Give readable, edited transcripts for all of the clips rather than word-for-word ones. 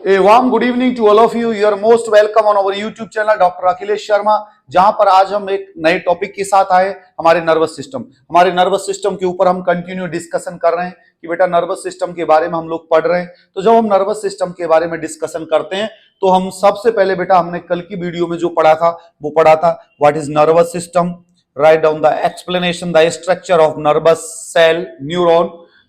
A warm good evening to all of you. You are most welcome on our YouTube channel doctor Akhilesh Sharma, जहां पर आज हम एक नए टॉपिक के साथ आए, हमारे नर्वस सिस्टम। हमारे नर्वस सिस्टम के ऊपर हम कंटिन्यू डिस्कशन कर रहे हैं कि बेटा नर्वस सिस्टम के बारे में हम लोग पढ़ रहे हैं। तो जब हम नर्वस सिस्टम के बारे में डिस्कशन करते हैं तो हम सबसे पहले बेटा हमने कल की वीडियो में जो पढ़ा था वो पढ़ा था what is nervous system, write down the explanation the structure of nervous cell neuron,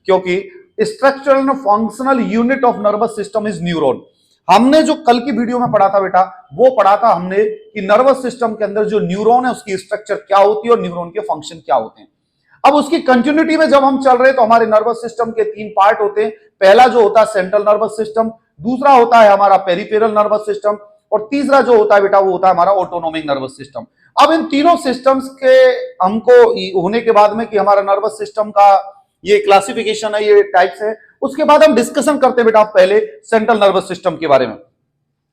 क्योंकि structural and functional unit of nervous system is neuron. हमने जो कल की वीडियो में पढ़ा था बेटा वो पढ़ा था हमने कि नर्वस सिस्टम के अंदर जो न्यूरॉन है उसकी स्ट्रक्चर क्या होती है और न्यूरॉन के फंक्शन क्या होते हैं। अब उसकी कंटिन्यूटी में जब हम चल रहे हैं तो हमारे नर्वस सिस्टम के तीन पार्ट होते हैं। पहला जो होता है सेंट्रल नर्वस सिस्टम, दूसरा होता है हमारा पेरिफेरल नर्वस सिस्टम और तीसरा जो होता है बेटा वो होता है हमारा ऑटोनोमिक नर्वस सिस्टम। अब इन तीनों सिस्टम्स के हमको होने के बाद में कि हमारा नर्वस सिस्टम का ये क्लासिफिकेशन है, ये टाइप्स है, उसके बाद हम डिस्कशन करते हैं बेटा पहले सेंट्रल नर्वस सिस्टम के बारे में।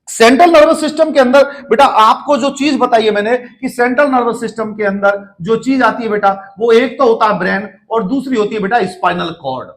सेंट्रल नर्वस सिस्टम के अंदर बेटा आपको जो चीज बताई है मैंने कि सेंट्रल नर्वस सिस्टम के अंदर जो चीज आती है बेटा वो एक तो होता है ब्रेन और दूसरी होती है बेटा स्पाइनल कॉर्ड।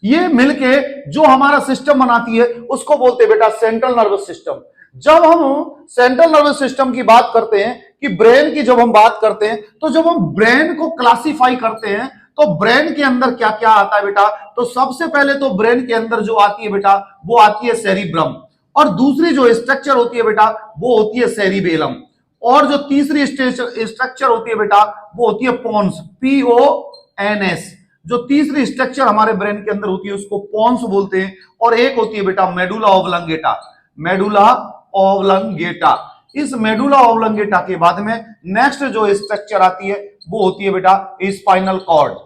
ये मिलके जो हमारा सिस्टम बनाती है उसको बोलते हैं बेटा सेंट्रल नर्वस सिस्टम। जब हम सेंट्रल नर्वस सिस्टम की बात करते हैं कि ब्रेन की जब हम बात करते हैं तो जब हम ब्रेन को क्लासिफाई करते हैं तो ब्रेन के अंदर क्या क्या आता है बेटा, तो सबसे पहले तो ब्रेन के अंदर जो आती है बेटा वो आती है सेरिब्रम और दूसरी जो स्ट्रक्चर होती है बेटा वो होती है सेरिबेलम और जो तीसरी स्ट्रक्चर होती है बेटा वो होती है पोन्स, PONS। जो तीसरी स्ट्रक्चर हमारे ब्रेन के अंदर होती है उसको पोन्स बोलते हैं और एक होती है बेटा मेडुला ऑब्लंगेटा। मेडुला ऑब्लंगेटा, इस मेडुला ऑब्लंगेटा के बाद में नेक्स्ट जो स्ट्रक्चर आती है वो होती है बेटा स्पाइनल कॉर्ड।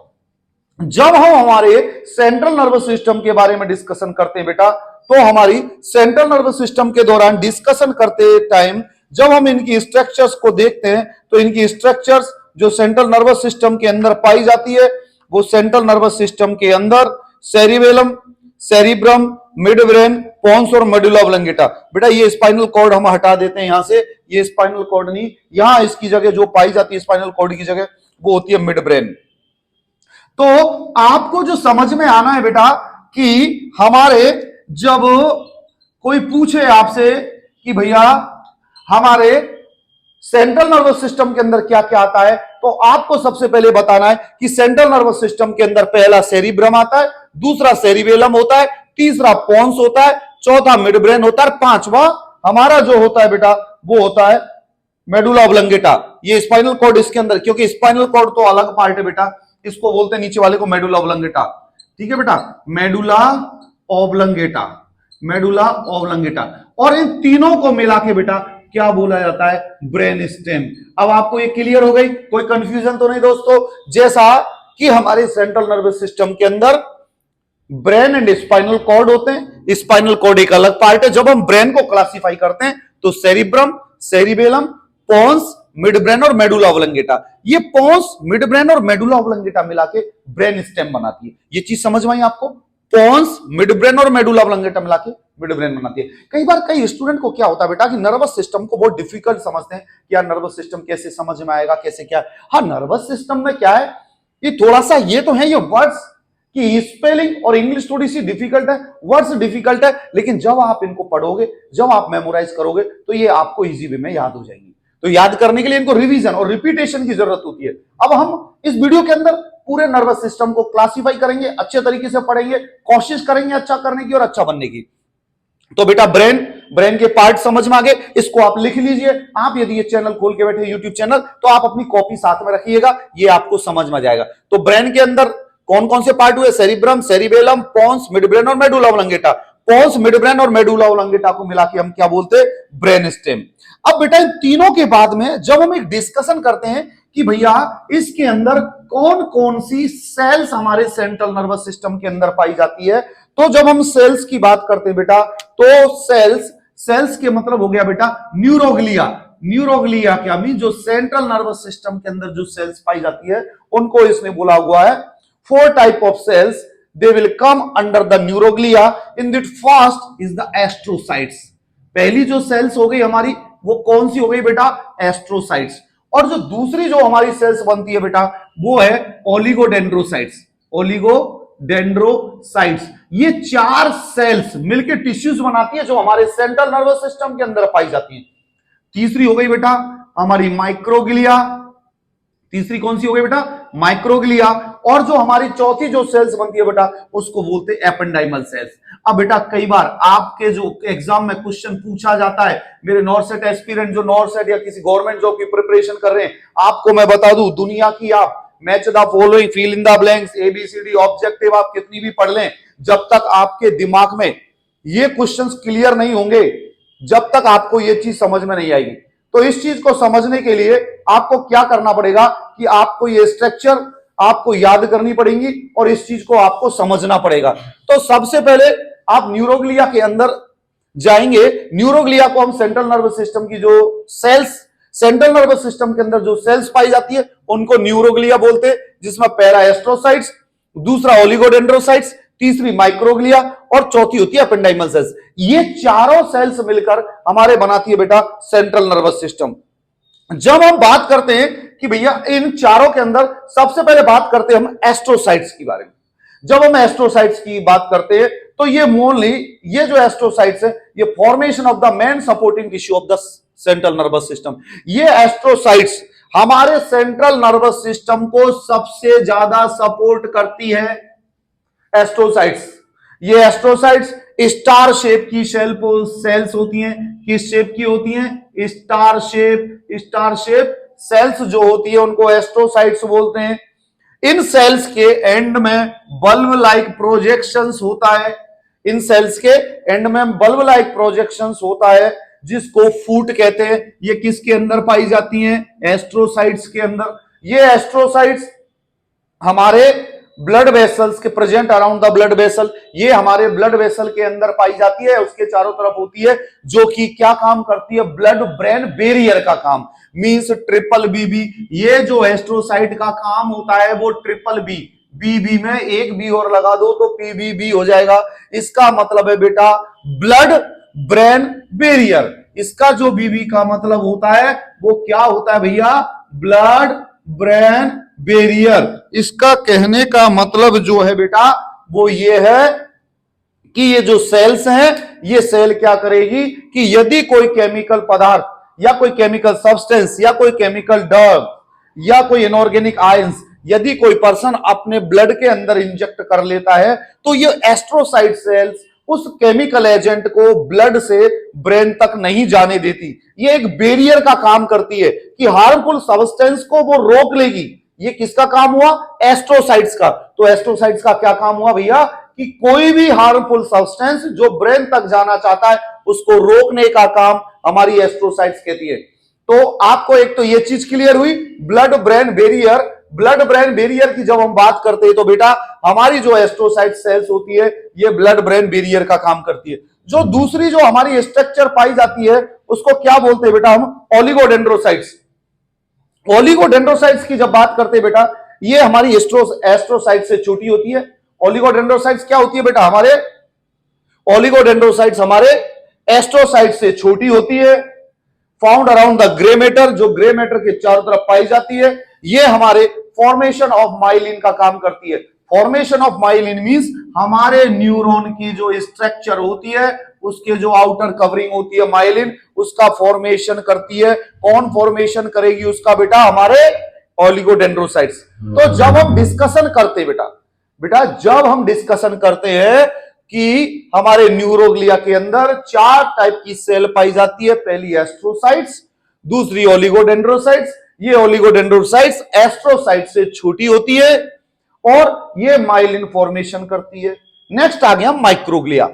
जब हम हमारे सेंट्रल नर्वस सिस्टम के बारे में डिस्कशन करते हैं बेटा तो हमारी सेंट्रल नर्वस सिस्टम के दौरान डिस्कशन करते टाइम जब हम इनकी स्ट्रक्चर्स को देखते हैं तो इनकी स्ट्रक्चर्स जो सेंट्रल नर्वस सिस्टम के अंदर पाई जाती है वो सेंट्रल नर्वस सिस्टम के अंदर cerebellum, cerebrum, mid brain, pons और मेडुला ऑब्लंगेटा। बेटा ये स्पाइनल कॉर्ड हम हटा देते हैं यहां से, ये स्पाइनल कॉर्ड नहीं, यहां इसकी जगह जो पाई जाती है स्पाइनल कॉर्ड की जगह वो होती है मिड ब्रेन। तो आपको जो समझ में आना है बेटा कि हमारे जब कोई पूछे आपसे कि भैया हमारे सेंट्रल नर्वस सिस्टम के अंदर क्या क्या आता है तो आपको सबसे पहले बताना है कि सेंट्रल नर्वस सिस्टम के अंदर पहला सेरिब्रम आता है, दूसरा सेरिबेलम होता है, तीसरा पोन्स होता है, चौथा मिड ब्रेन होता है, पांचवा हमारा जो होता है बेटा वो होता है मेडुला ऑब्लंगेटा। ये स्पाइनल कॉर्ड इसके अंदर, क्योंकि स्पाइनल कॉर्ड तो अलग पार्ट है बेटा, इसको बोलते हैं नीचे वाले को मेडुला ऑब्लंगेटा। ठीक है बेटा, मेडुला ऑब्लंगेटा, मेडुला ऑब्लंगेटा। और इन तीनों को मिला के बेटा क्या बोला जाता है, ब्रेन स्टेम। अब आपको ये क्लियर हो गई, कोई कंफ्यूजन तो नहीं दोस्तों। जैसा कि हमारे सेंट्रल नर्वस सिस्टम के अंदर ब्रेन एंड स्पाइनल कॉर्ड होते हैं, स्पाइनल कॉर्ड एक अलग पार्ट है। जब हम ब्रेन को क्लासिफाई करते हैं तो cerebrum, cerebellum, pons, mid brain और मेडुला ऑब्लंगेटा, ये पोन्स, मिड ब्रेन और मेडुला ऑब्लंगेटा मिला के ब्रेन स्टेम बनाती है। ये चीज समझ में आई आपको, पोन्स, मिड ब्रेन और मेडुला ऑब्लंगेटा मिला के मिड ब्रेन बनाती है। कई बार कई स्टूडेंट को क्या होता है बेटा कि नर्वस सिस्टम को बहुत डिफिकल्ट समझते हैं कि यार नर्वस सिस्टम कैसे समझ में आएगा, कैसे क्या। हाँ, नर्वस सिस्टम में क्या है, ये थोड़ा सा ये तो है, ये वर्ड्स की स्पेलिंग और इंग्लिश थोड़ी सी डिफिकल्ट है, वर्ड्स डिफिकल्ट है, लेकिन जब आप इनको पढ़ोगे, जब आप मेमोराइज करोगे तो ये आपको इजी वे में याद हो जाएंगी। तो याद करने के लिए इनको रिवीजन और रिपीटेशन की जरूरत होती है। अब हम इस वीडियो के अंदर पूरे नर्वस सिस्टम को क्लासिफाई करेंगे, अच्छे तरीके से पढ़ेंगे, कोशिश करेंगे अच्छा करने की और अच्छा बनने की। तो बेटा ब्रेन के पार्ट समझ में आ गए, इसको आप लिख लीजिए। आप यदि ये चैनल खोल के बैठे यूट्यूब चैनल तो आप अपनी कॉपी साथ में रखिएगा, ये आपको समझ में आ जाएगा। तो ब्रेन के अंदर कौन कौन से पार्ट हुए, cerebrum, cerebellum, pons, mid brain और medulla oblongata. Pons, mid brain और मेडुला ऑब्लंगेटा को मिला के हम क्या बोलते हैं, ब्रेन स्टेम। अब बेटा इन तीनों के बाद में जब हम एक डिस्कशन करते हैं कि भैया इसके अंदर कौन कौन सी सेल्स हमारे सेंट्रल नर्वस सिस्टम के अंदर पाई जाती है, तो जब हम सेल्स की बात करते हैं बेटा तो सेल्स के मतलब हो गया बेटा न्यूरोग्लिया। न्यूरोग्लिया क्या मीन, जो सेंट्रल नर्वस सिस्टम के अंदर जो सेल्स पाई जाती है उनको इसने बोला हुआ है 4 type of cells, they will come under the neuroglia. In that first is the astrocytes. पहली जो सेल्स हो गई हमारी वो कौन सी हो गई बेटा, एस्ट्रोसाइट्स। और जो दूसरी जो हमारी सेल्स बनती है बेटा वो है ओलिगोडेंड्रोसाइट्स। ओलिगोडेंड्रोसाइट्स ये 4 सेल्स मिलकर टिश्यूज बनाती है जो हमारे सेंट्रल नर्वस सिस्टम के अंदर पाई जाती है। तीसरी हो गई बेटा हमारी माइक्रोग्लिया, तीसरी कौन सी हो गई बेटा माइक्रोग्लिया। और जो हमारी चौथी जो सेल्स बनती है बेटा उसको बोलते हैं एपेंडाइमल सेल्स। अब बेटा कई बार आपके जो एग्जाम में क्वेश्चन पूछा जाता है, मेरे नॉर्सेट एस्पिरेंट जो नॉर्सेट या किसी गवर्नमेंट जॉब की प्रिपरेशन कर रहे हैं, आपको मैं बता दूं दुनिया की आप match the following, fill in the blanks, A B C D objective आप कितनी भी पढ़ लें, जब तक आपके दिमाग में ये क्वेश्चंस क्लियर नहीं होंगे, जब तक आपको ये चीज समझ में नहीं आएगी। तो इस चीज को समझने के लिए आपको क्या करना पड़ेगा कि आपको ये स्ट्रक्चर आपको याद करनी पड़ेगी और इस चीज को आपको समझना पड़ेगा। तो सबसे पहले आप न्यूरोग्लिया के अंदर जाएंगे। न्यूरोग्लिया को हम सेंट्रल नर्वस सिस्टम की जो सेल्स, सेंट्रल नर्वस सिस्टम के अंदर जो सेल्स पाई जाती है उनको न्यूरोग्लिया बोलते हैं, जिसमें पहला एस्ट्रोसाइट्स, दूसरा ओलिगोडेंड्रोसाइट्स, तीसरी माइक्रोग्लिया और चौथी होती है एपेंडाइमल सेल्स। ये चारों सेल्स मिलकर हमारे बनाती है बेटा सेंट्रल नर्वस सिस्टम। जब हम बात करते हैं कि भैया इन चारों के अंदर सबसे पहले बात करते हैं हम एस्ट्रोसाइट्स के बारे में। जब हम एस्ट्रोसाइट्स की बात करते हैं तो ये मोनली ये जो एस्ट्रोसाइट्स है ये formation of the main supporting tissue of the central nervous system. ये एस्ट्रोसाइट्स हमारे सेंट्रल नर्वस सिस्टम को सबसे ज्यादा सपोर्ट करती है। एस्ट्रोसाइट्स, ये एस्ट्रोसाइट्स स्टार शेप की सेल्स होती हैं। किस शेप की होती हैं? स्टार शेप सेल्स जो होती है उनको एस्ट्रोसाइट्स बोलते हैं। इन सेल्स के एंड में बल्ब लाइक प्रोजेक्शंस होता है। इन सेल्स के एंड में बल्ब लाइक प्रोजेक्शंस होता है जिसको फूट कहते हैं। ये किसके अंदर पाई जाती हैं? एस्ट्रोसाइट्स के अंदर। ये एस्ट्रोसाइट्स हमारे ब्लड वेसल्स के present around the blood vessel, ये हमारे ब्लड वेसल के अंदर पाई जाती है, उसके चारों तरफ होती है, जो कि क्या काम करती है? ब्लड ब्रेन बैरियर का काम, मींस ट्रिपल बीबी। ये जो एस्ट्रोसाइट का काम होता है वो ट्रिपल बी, बीबी में एक बी और लगा दो तो पीबीबी हो जाएगा। इसका मतलब है बेटा ब्लड ब्रेन बैरियर। इसका जो बीबी का मतलब होता है वो क्या होता है भैया? Blood brain barrier. इसका कहने का मतलब जो है बेटा वो ये है कि ये जो सेल्स हैं ये सेल क्या करेगी कि यदि कोई केमिकल पदार्थ या कोई केमिकल सब्सटेंस या कोई केमिकल ड्रग या कोई इनऑर्गेनिक आयंस यदि कोई पर्सन अपने ब्लड के अंदर इंजेक्ट कर लेता है तो ये एस्ट्रोसाइट सेल्स उस केमिकल एजेंट को ब्लड से ब्रेन तक नहीं जाने देती। ये एक बैरियर का काम करती है कि हार्मफुल सब्सटेंस को वो रोक लेगी। ये किसका काम हुआ? एस्ट्रोसाइट्स का। तो एस्ट्रोसाइट्स का क्या काम हुआ भैया कि कोई भी हार्मफुल सब्सटेंस जो ब्रेन तक जाना चाहता है उसको रोकने का काम हमारी एस्ट्रोसाइट्स कहती है। तो आपको एक तो ये चीज क्लियर हुई, blood brain barrier. Blood brain barrier की जब हम बात करते हैं तो बेटा हमारी जो एस्ट्रोसाइट सेल्स होती है ये ब्लड ब्रेन बैरियर का काम करती है। जो दूसरी जो हमारी स्ट्रक्चर पाई जाती है उसको क्या बोलते हैं बेटा? हम ओलिगोडेंड्रोसाइट्स। ओलिगोडेंड्रोसाइट्स की जब बात करते हैं बेटा ये हमारी एस्ट्रोसाइट से छोटी होती है। ओलिगोडेंड्रोसाइट्स क्या होती है बेटा? हमारे ओलिगोडेंड्रोसाइट्स हमारे एस्ट्रोसाइट से छोटी होती है। Found around the grey matter, जो ग्रे मैटर के चारों तरफ पाई जाती है। ये हमारे फॉर्मेशन ऑफ माइलिन का काम करती है। फॉर्मेशन ऑफ माइलिन मींस हमारे न्यूरॉन की जो स्ट्रक्चर होती है उसके जो आउटर कवरिंग होती है माइलिन, उसका फॉर्मेशन करती है। कौन फॉर्मेशन करेगी उसका बेटा? हमारे ओलिगोडेंड्रोसाइट्स। तो जब हम डिस्कशन करते बेटा जब हम डिस्कशन करते हैं कि हमारे न्यूरोग्लिया के अंदर 4 टाइप की सेल पाई जाती है। पहली एस्ट्रोसाइट्स, दूसरी ओलिगोडेंड्रोसाइट्स। ये ओलिगोडेंड्रोसाइट्स एस्ट्रोसाइट से छोटी होती है और ये माइलिन फॉर्मेशन करती है। नेक्स्ट आ गया माइक्रोग्लिया।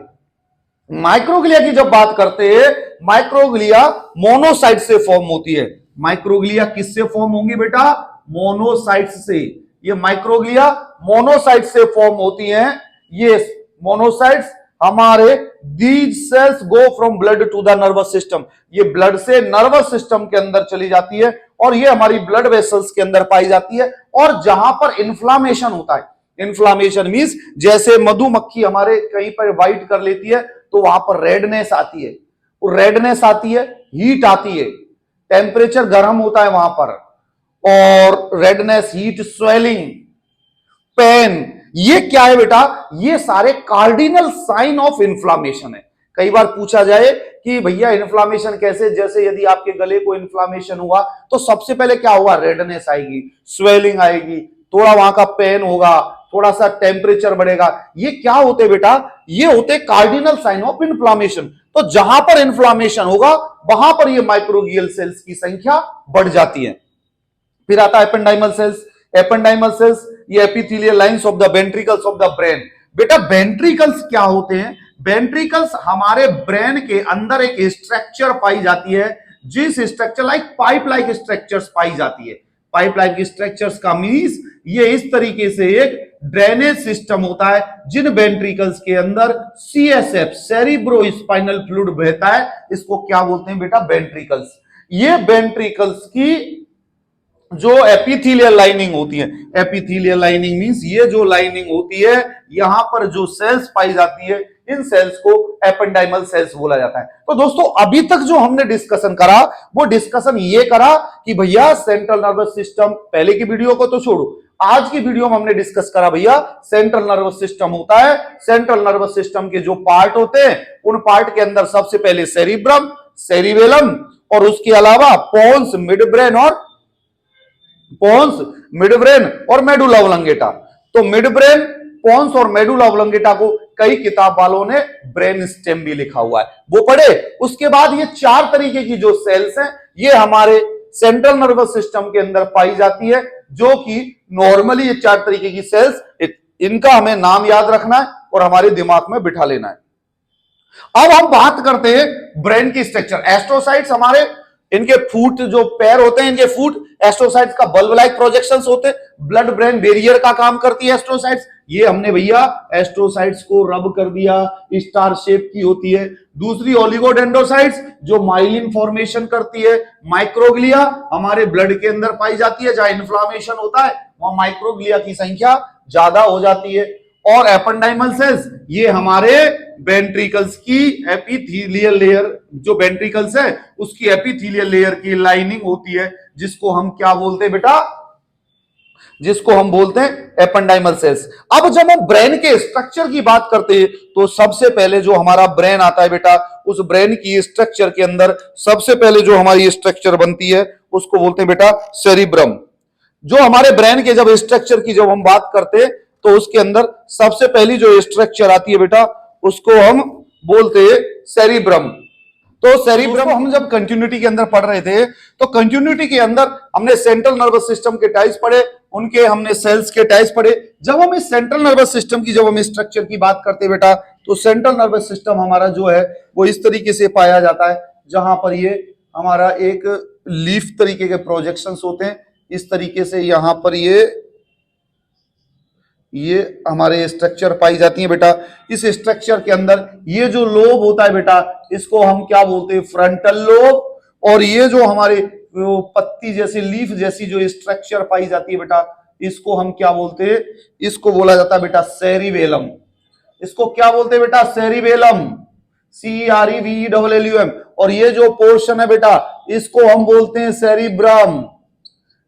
माइक्रोग्लिया की जब बात करते हैं, माइक्रोग्लिया मोनोसाइट से फॉर्म होती है। माइक्रोग्लिया किससे फॉर्म होंगी बेटा? मोनोसाइट्स से। ये माइक्रोग्लिया मोनोसाइट से फॉर्म होती हैं। ये मोनोसाइट्स हमारे these cells go from blood to the nervous system. ये ब्लड से नर्वस सिस्टम के अंदर चली जाती है और ये हमारी ब्लड वेसल्स के अंदर पाई जाती है। और जहां पर इन्फ्लामेशन होता है, इन्फ्लामेशन मींस जैसे मधुमक्खी हमारे कहीं पर वाइट कर लेती है तो वहां पर रेडनेस आती है, रेडनेस आती है, हीट आती है, टेम्परेचर गर्म होता है वहां पर, और रेडनेस, हीट, स्वेलिंग, पेन, ये क्या है बेटा? ये सारे कार्डिनल साइन ऑफ इन्फ्लामेशन है। कई बार पूछा जाए कि भैया इन्फ्लामेशन कैसे, जैसे यदि आपके गले को इन्फ्लामेशन हुआ तो सबसे पहले क्या होगा? रेडनेस आएगी, स्वेलिंग आएगी, थोड़ा वहां का पेन होगा, थोड़ा सा टेम्परेचर बढ़ेगा। ये क्या होते बेटा? ये होते कार्डिनल साइन ऑफ इन्फ्लामेशन। तो जहां पर इन्फ्लामेशन होगा वहां पर ये माइक्रोगियल सेल्स की संख्या बढ़ जाती है। फिर आता है एपेंडाइमल सेल्स। एपेंडाइमल सेल्स ये epithelial lines of the ventricles of the brain. बेटा वेंट्रिकल्स क्या होते हैं? वेंट्रिकल्स हमारे ब्रेन के अंदर एक स्ट्रक्चर पाई जाती है, जिस structure like pipe like structures पाई जाती है। पाइप लाइक स्ट्रक्चर्स का मीन्स ये इस तरीके से एक ड्रेनेज सिस्टम होता है, जिन वेंट्रिकल्स के अंदर सीएसएफ सेरिब्रो स्पाइनल फ्लूइड बहता है। इसको क्या बोलते हैं बेटा? वेंट्रिकल्स। ये वेंट्रिकल्स की जो एपिथेलियल लाइनिंग होती है, एपिथेलियल लाइनिंग मींस ये जो लाइनिंग होती है, यहां पर जो सेल्स पाई जाती है, इन सेल्स को एपेंडाइमल सेल्स बोला जाता है। तो दोस्तों अभी तक जो हमने डिस्कशन करा, वो डिस्कशन ये करा कि भैया सेंट्रल नर्वस सिस्टम, पहले की वीडियो को तो छोड़ो, आज की वीडियो में हमने डिस्कस करा भैया सेंट्रल नर्वस सिस्टम होता है। सेंट्रल नर्वस सिस्टम के जो पार्ट होते हैं, उन पार्ट के अंदर सबसे पहले सेरिब्रम, सेरिबेलम और उसके अलावा पोन्स, मिडब्रेन और मेडुला ऑब्लंगेटा। तो मिडब्रेन, पोन्स और मेडुला ऑब्लंगेटा को कई किताब वालों ने ब्रेन स्टेम भी लिखा हुआ है, वो पढ़े। उसके बाद ये चार तरीके की जो सेल्स हैं, ये हमारे सेंट्रल नर्वस सिस्टम के अंदर पाई जाती है, जो कि नॉर्मली ये चार तरीके की सेल्स, इनका हमें नाम याद रखना है और हमारे दिमाग में बिठा लेना है। अब हम बात करते हैं ब्रेन की स्ट्रक्चर। एस्ट्रोसाइट्स हमारे, इनके फूट जो पैर होते हैं, इनके फूट एस्ट्रोसाइट्स का बल्ब लाइक प्रोजेक्शंस होते हैं। ब्लड ब्रेन बैरियर का काम करती है एस्ट्रोसाइट्स। ये हमने भैया एस्ट्रोसाइट्स को रब कर दिया, स्टार शेप की होती है। दूसरी ओलिगोडेंड्रोसाइट्स जो माइलिन फॉर्मेशन करती है। माइक्रोग्लिया हमारे ब्लड के अंदर पाई जाती है, जहां इन्फ्लामेशन होता है वहां माइक्रोग्लिया की संख्या ज्यादा हो जाती है। और एपेंडाइमल सेल्स ये हमारे वेंट्रिकल्स की एपिथेलियल लेयर, जो वेंट्रिकल्स है उसकी एपिथेलियल लेयर की लाइनिंग होती है, जिसको हम क्या बोलते हैं बेटा? जिसको हम बोलते हैं एपेंडाइमल सेल्स। अब जब हम ब्रेन के स्ट्रक्चर की बात करते हैं, तो सबसे पहले जो हमारा ब्रेन आता है बेटा, उस ब्रेन की स्ट्रक्चर के अंदर सबसे पहले जो हमारी स्ट्रक्चर बनती है, उसको बोलते हैं बेटा सेरिब्रम। जो हमारे ब्रेन के जब स्ट्रक्चर की जब हम बात करते हैं, तो उसके अंदर सबसे पहली जो स्ट्रक्चर आती है बेटा, उसको हम बोलते हैं सेरिब्रम। तो सेरिब्रम हम जब कंटिन्यूटी के अंदर पढ़ रहे थे, तो कंटिन्यूटी के अंदर हमने सेंट्रल नर्वस सिस्टम के टाइप्स पढ़े, उनके हमने सेल्स के टाइप्स पढ़े। जब हम इस सेंट्रल नर्वस सिस्टम की, जब हम स्ट्रक्चर की बात करते हैं बेटा, तो सेंट्रल नर्वस सिस्टम हमारा जो है वो इस तरीके से पाया जाता है, जहां पर ये हमारा एक लीफ तरीके के प्रोजेक्शंस होते हैं। इस तरीके से यहां पर ये हमारे स्ट्रक्चर पाई जाती है बेटा। इस स्ट्रक्चर के अंदर ये जो लोब होता है बेटा, इसको हम क्या बोलते हैं? Frontal lobe. और ये जो हमारे पत्ती जैसी, लीफ जैसी जो स्ट्रक्चर पाई जाती है बेटा, इसको हम क्या बोलते हैं? इसको बोला जाता है बेटा सेरिबेलम। इसको क्या बोलते हैं बेटा? Cerebellum, CEREVELLUM। और ये जो पोर्शन है बेटा, इसको हम बोलते हैं cerebrum.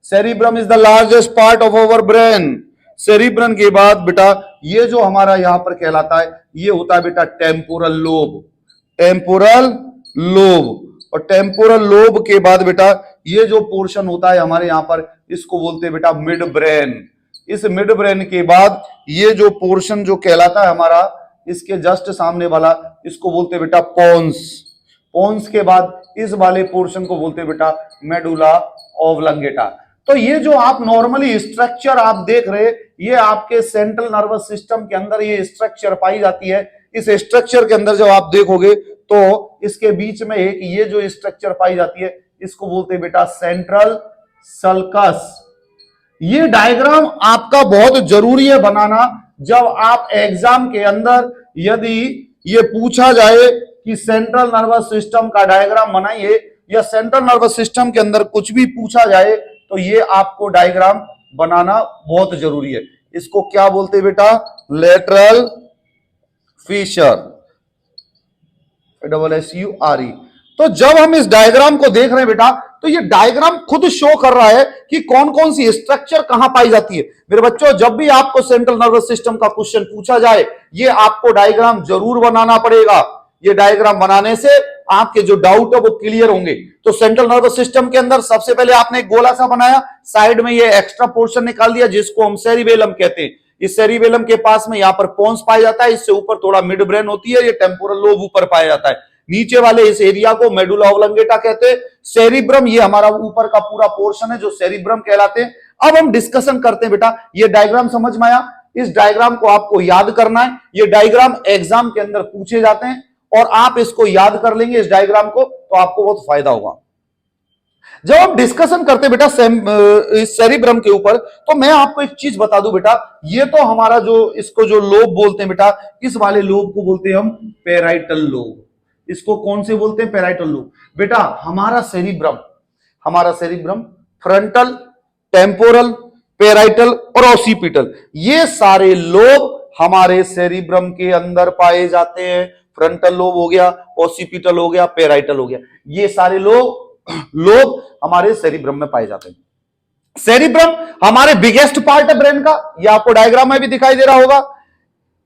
Cerebrum is the largest part of our brain. Cerebrum के बाद बेटा ये जो हमारा यहां पर कहलाता है, ये होता है बेटा टेम्पोरल लोब। Temporal lobe. और टेम्पोरल लोब के बाद बेटा ये जो पोर्शन होता है हमारे यहां पर, इसको बोलते हैं बेटा मिड ब्रेन। इस मिड ब्रेन के बाद ये जो पोर्शन जो कहलाता है हमारा, इसके जस्ट सामने वाला, इसको बोलते हैं बेटा पोन्स। पोन्स के बाद इस वाले पोर्शन को बोलते हैं बेटा मेडुला ऑब्लंगेटा। तो ये जो आप नॉर्मली स्ट्रक्चर आप देख रहे, ये आपके सेंट्रल नर्वस सिस्टम के अंदर ये स्ट्रक्चर पाई जाती है। इस स्ट्रक्चर के अंदर जब आप देखोगे, तो इसके बीच में एक ये जो स्ट्रक्चर पाई जाती है, इसको बोलते हैं बेटा सेंट्रल सल्कस। ये डायग्राम आपका बहुत जरूरी है बनाना। जब आप एग्जाम के अंदर यदि ये पूछा जाए कि सेंट्रल नर्वस सिस्टम का डायग्राम बनाइए, या सेंट्रल नर्वस सिस्टम के अंदर कुछ भी पूछा जाए, तो ये आपको डायग्राम बनाना बहुत जरूरी है। इसको क्या बोलते हैं बेटा? Lateral feature, SSURE। तो जब हम इस डायग्राम को देख रहे हैं बेटा, तो ये डायग्राम खुद शो कर रहा है कि कौन कौन सी स्ट्रक्चर कहां पाई जाती है। मेरे बच्चों, जब भी आपको सेंट्रल नर्वस सिस्टम का क्वेश्चन पूछा जाए, ये आपको डायग्राम जरूर बनाना पड़ेगा। ये डायग्राम बनाने से आपके जो डाउट है वो क्लियर होंगे। तो सेंट्रल नर्वस सिस्टम के अंदर सबसे पहले आपने एक गोला सा बनाया, साइड में ये एक्स्ट्रा पोर्शन निकाल दिया जिसको हम सेरिबेलम कहते हैं। इस सेरिबेलम के पास में यहां पर पोन्स पाया जाता है, इससे ऊपर थोड़ा मिड ब्रेन होती है, ये टेम्पोरल लोब ऊपर पाया जाता है। नीचे वाले इस एरिया को मेडुला ऑब्लंगेटा कहते हैं। सेरिब्रम ये हमारा ऊपर का पूरा पोर्शन है जो सेरिब्रम कहलाते हैं। अब हम डिस्कशन करते हैं बेटा, ये डायग्राम समझ में आया? इस डायग्राम को आपको याद करना है। ये डायग्राम एग्जाम के अंदर पूछे जाते हैं और आप इसको याद कर लेंगे इस डायग्राम को, तो आपको बहुत फायदा होगा। जब हम डिस्कशन करते बेटा सेरिब्रम के ऊपर, तो मैं आपको एक चीज बता दूं बेटा, ये तो हमारा जो इसको जो लोब बोलते हैं बेटा, इस वाले लोब को बोलते हैं हम पेराइटल लोब। इसको कौन से बोलते हैं? Parietal lobe. बेटा हमारा सेरिब्रम फ्रंटल, टेम्पोरल, पेराइटल और ऑसिपिटल, ये सारे लोब हमारे सेरिब्रम के अंदर पाए जाते हैं। फ्रंटल लोब हो गया, ऑसिपिटल हो गया, पेराइटल हो गया, ये सारे लोब हमारे सेरिब्रम में पाए जाते हैं। सेरिब्रम हमारे बिगेस्ट पार्ट है ब्रेन का, ये आपको डायग्राम में भी दिखाई दे रहा होगा।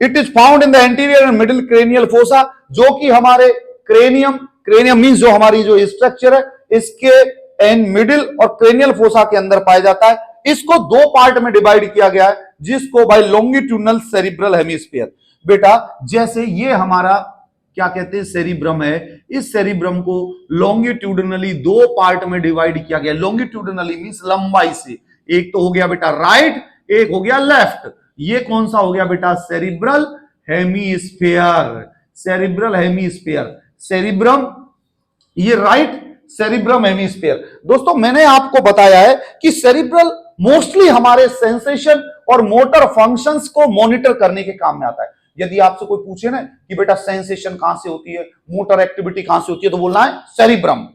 It is found in the anterior and middle cranial fossa, जो कि हमारे क्रेनियम मींस जो हमारी जो स्ट्रक्चर है, इसके एंड मिडिल और क्रेनियल फोसा के अंदर पाया जाता है। इसको दो पार्ट में डिवाइड किया गया है, जिसको बाय लॉन्गिट्यूडनल सेरिब्रल हेमिस्फीयर। बेटा जैसे ये हमारा क्या कहते हैं सेरिब्रम है, इस सेरिब्रम को लॉन्गिट्यूडनली दो पार्ट में डिवाइड किया गया। लॉन्गिट्यूडनली मींस लंबाई से, एक तो हो गया बेटा राइट, एक हो गया लेफ्ट। ये कौन सा हो गया बेटा? Cerebral hemisphere. Cerebral hemisphere, cerebrum ये राइट सेरिब्रम हेमिस्फीयर। दोस्तों मैंने आपको बताया है कि सेरिब्रल मोस्टली हमारे सेंसेशन और मोटर फंक्शंस को मॉनिटर करने के काम में आता है। यदि आपसे कोई पूछे ना कि बेटा सेंसेशन कहां से होती है, मोटर एक्टिविटी कहां से होती है, तो बोलना है सेरिब्रम।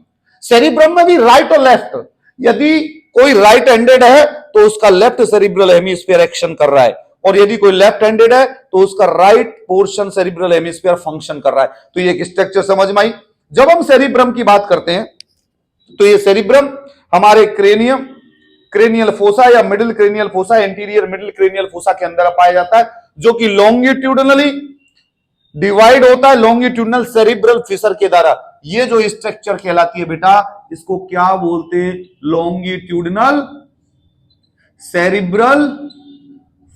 सेरिब्रम में भी राइट और लेफ्ट, यदि कोई राइट हैंडेड है तो उसका लेफ्ट सेरिब्रल हेमिस्फीयर एक्शन कर रहा है, और यदि कोई लेफ्ट हैंडेड है तो उसका right portion cerebral hemisphere function कर रहा है। तो ये एक स्ट्रक्चर समझ में आई। जब हम सेरिब्रम की बात करते हैं तो ये सेरिब्रम हमारे क्रेनियल फोसा या middle cranial fossa, anterior middle cranial fossa के अंदर पाया जाता है, जो कि लॉन्गिट्यूडनली डिवाइड होता है लॉन्गिट्यूडनल सेरिब्रल फिशर के द्वारा। ये जो स्ट्रक्चर कहलाती है बेटा, इसको क्या बोलते हैं? Longitudinal cerebral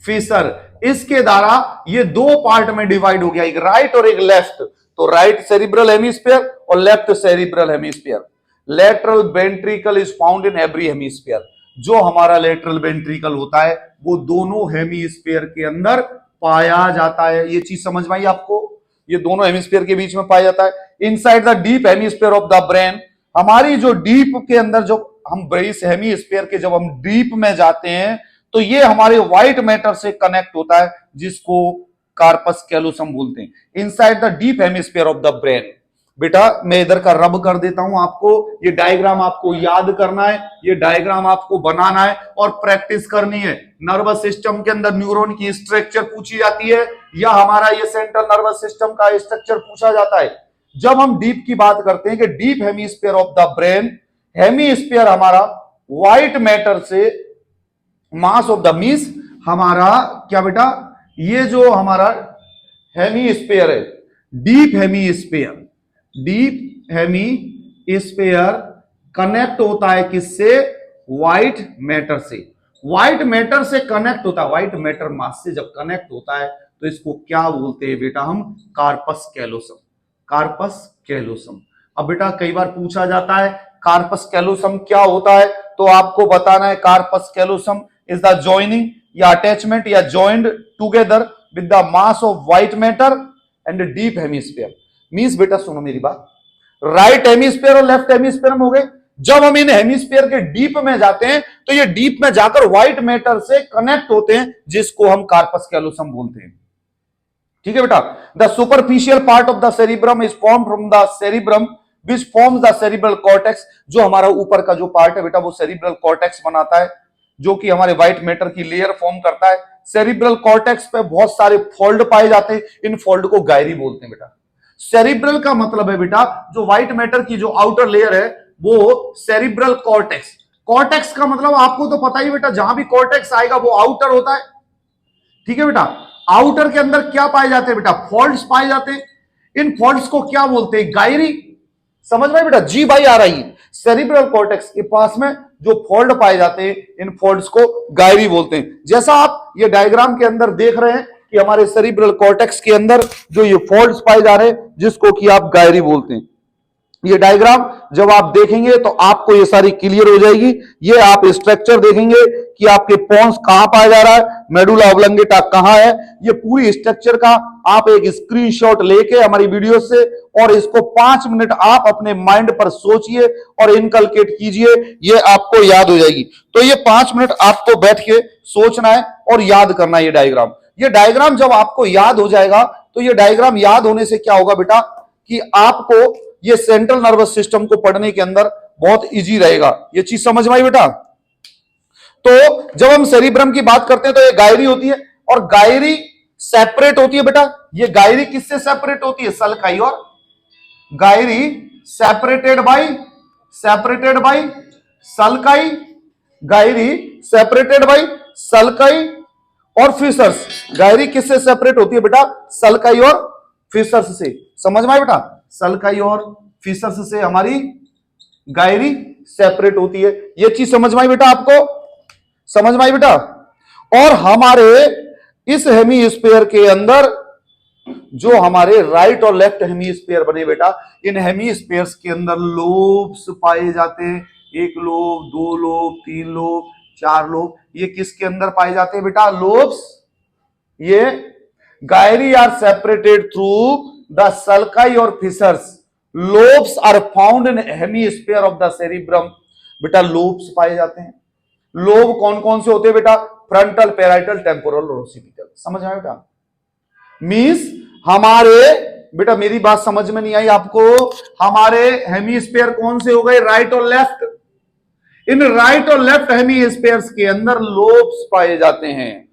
fissure. इसके द्वारा ये दो पार्ट में डिवाइड हो गया, एक राइट और एक लेफ्ट। तो राइट सेरिब्रल हेमिस्फीयर और left cerebral hemisphere. Lateral ventricle is found in every hemisphere. जो हमारा लेटरल वेंट्रिकल होता है वो दोनों हेमिस्फीयर के अंदर पाया जाता है। ये चीज समझ में आई आपको? ये दोनों हेमिस्फीयर के बीच में पाया जाता है। Inside the deep hemisphere of the brain, हमारी जो डीप के अंदर जो हम इस हेमिस्फीयर के जब हम डीप में जाते हैं तो ये हमारे व्हाइट मैटर से कनेक्ट होता है, जिसको कार्पस कैलोसम बोलते हैं। Inside the deep hemisphere of the brain. बेटा मैं इधर का रब कर देता हूं आपको, ये डायग्राम आपको याद करना है, ये डायग्राम आपको बनाना है और प्रैक्टिस करनी है। नर्वस सिस्टम के अंदर न्यूरॉन की स्ट्रक्चर पूछी जाती है या हमारा ये सेंट्रल नर्वस सिस्टम का स्ट्रक्चर पूछा जाता है। जब हम डीप की बात करते हैं कि deep hemisphere of the brain, hemisphere हमारा व्हाइट मैटर से मास ऑफ द मीस हमारा क्या बेटा, ये जो हमारा हेमिस्फीयर है, डीप हेमिस्फीयर कनेक्ट होता है किससे? व्हाइट मैटर से। व्हाइट मैटर से कनेक्ट होता है, व्हाइट मैटर मास से जब कनेक्ट होता है तो इसको क्या बोलते हैं बेटा? हम कार्पस कैलोसम। Corpus callosum. अब बेटा कई बार पूछा जाता है कार्पस कैलोसम क्या होता है, तो आपको बताना है corpus callosum is the joining या अटैचमेंट या joined together with the mass of white matter and deep hemisphere. Means बेटा सुनो मेरी बात, राइट हेमिस्फीयर और लेफ्ट हेमिस्फीयर में हो गए। जब हम इन हेमिस्फीयर के डीप में जाते हैं तो ये डीप में जाकर व्हाइट मैटर से कनेक्ट होते हैं, जिसको हम कार्पस कैलोसम बोलते हैं। ठीक है बेटा। The superficial part of the cerebrum is form from the cerebrum which forms the cerebral cortex. जो हमारा ऊपर का जो पार्ट है बेटा वो सेरिब्रल कॉर्टेक्स बनाता है, जो कि हमारे व्हाइट मैटर की लेयर फॉर्म करता है। सेरिब्रल कॉर्टेक्स पे बहुत सारे फोल्ड पाए जाते हैं, इन फोल्ड को गायरी बोलते हैं बेटा। सेरिब्रल का मतलब है बेटा जो व्हाइट मैटर की जो आउटर लेयर है वो सेरिब्रल कॉर्टेक्स। कॉर्टेक्स का मतलब आपको तो पता ही बेटा, जहां भी कॉर्टेक्स आएगा वो आउटर होता है, ठीक है बेटा। आउटर के अंदर क्या पाए जाते हैं बेटा? फॉल्ट्स पाए जाते हैं। इन फॉल्ट्स को क्या बोलते हैं? गायरी। समझ में बेटा? जी भाई आ रही है। सेरिब्रल कॉर्टेक्स के पास में जो फॉल्ट पाए जाते हैं, इन फॉल्ट्स को गायरी बोलते हैं। जैसा आप ये डायग्राम के अंदर देख रहे हैं कि हमारे सेरिब्रल कॉर्टेक्स के अंदर जो ये फॉल्ट्स पाए जा रहे हैं, जिसको कि आप गायरी बोलते हैं। ये डायग्राम जब आप देखेंगे तो आपको ये सारी क्लियर हो जाएगी। ये आप स्ट्रक्चर देखेंगे कि आपके पोन्स कहां पाया जा रहा है, मेडुला ऑब्लंगेटा कहां है, ये पूरी स्ट्रक्चर का आप एक स्क्रीनशॉट लेके हमारी वीडियो से, और इसको 5 मिनट आप अपने माइंड पर सोचिए और इनकलकेट कीजिए, ये आपको याद हो जाएगी। तो ये 5 मिनट आपको बैठ के सोचना है और याद करना है ये डायग्राम। ये डायग्राम जब आपको याद हो जाएगा तो ये डायग्राम याद होने से क्या होगा बेटा कि आपको ये सेंट्रल नर्वस सिस्टम को पढ़ने के अंदर बहुत इजी रहेगा। ये चीज समझ में आई बेटा? तो जब हम सेरिब्रम की बात करते हैं तो ये गायरी होती है, और गायरी सेपरेट होती है बेटा। ये गायरी किससे सेपरेट होती है? सल्काई। और Gayri separated by sulci. Gayri separated by sulci और फिशर्स। गायरी किससे सेपरेट होती है बेटा? सल्काई और फिशर्स से। समझ में आया बेटा? सल्काई और फिशर्स से हमारी गायरी सेपरेट होती है। ये चीज समझ में आई बेटा? आपको समझ में आई बेटा? और हमारे इस हेमीस्फीयर के अंदर जो हमारे राइट और लेफ्ट हेमीस्फीयर बने बेटा, इन हेमीस्फीयर्स के अंदर लोब्स पाए जाते हैं। 1 लोब, 2 लोब, 3 लोब, 4 लोब। ये किसके अंदर पाए जाते हैं बेटा? लोब्स। ये gyri are separated through the sulci और fissures. Lobes are found in hemisphere of the cerebrum. बेटा लोब्स पाए जाते हैं। लोब कौन कौन से होते हैं बेटा? फ्रंटल, पेराइटल, टेम्पोरल और ओसिपिटल। समझ आया बेटा? मींस हमारे बेटा, मेरी बात समझ में नहीं आई आपको? हमारे हेमीस्फीयर कौन से हो गए? राइट और लेफ्ट। इन राइट और लेफ्ट हेमीस्फीयर्स के अंदर लोब्स पाए जाते हैं।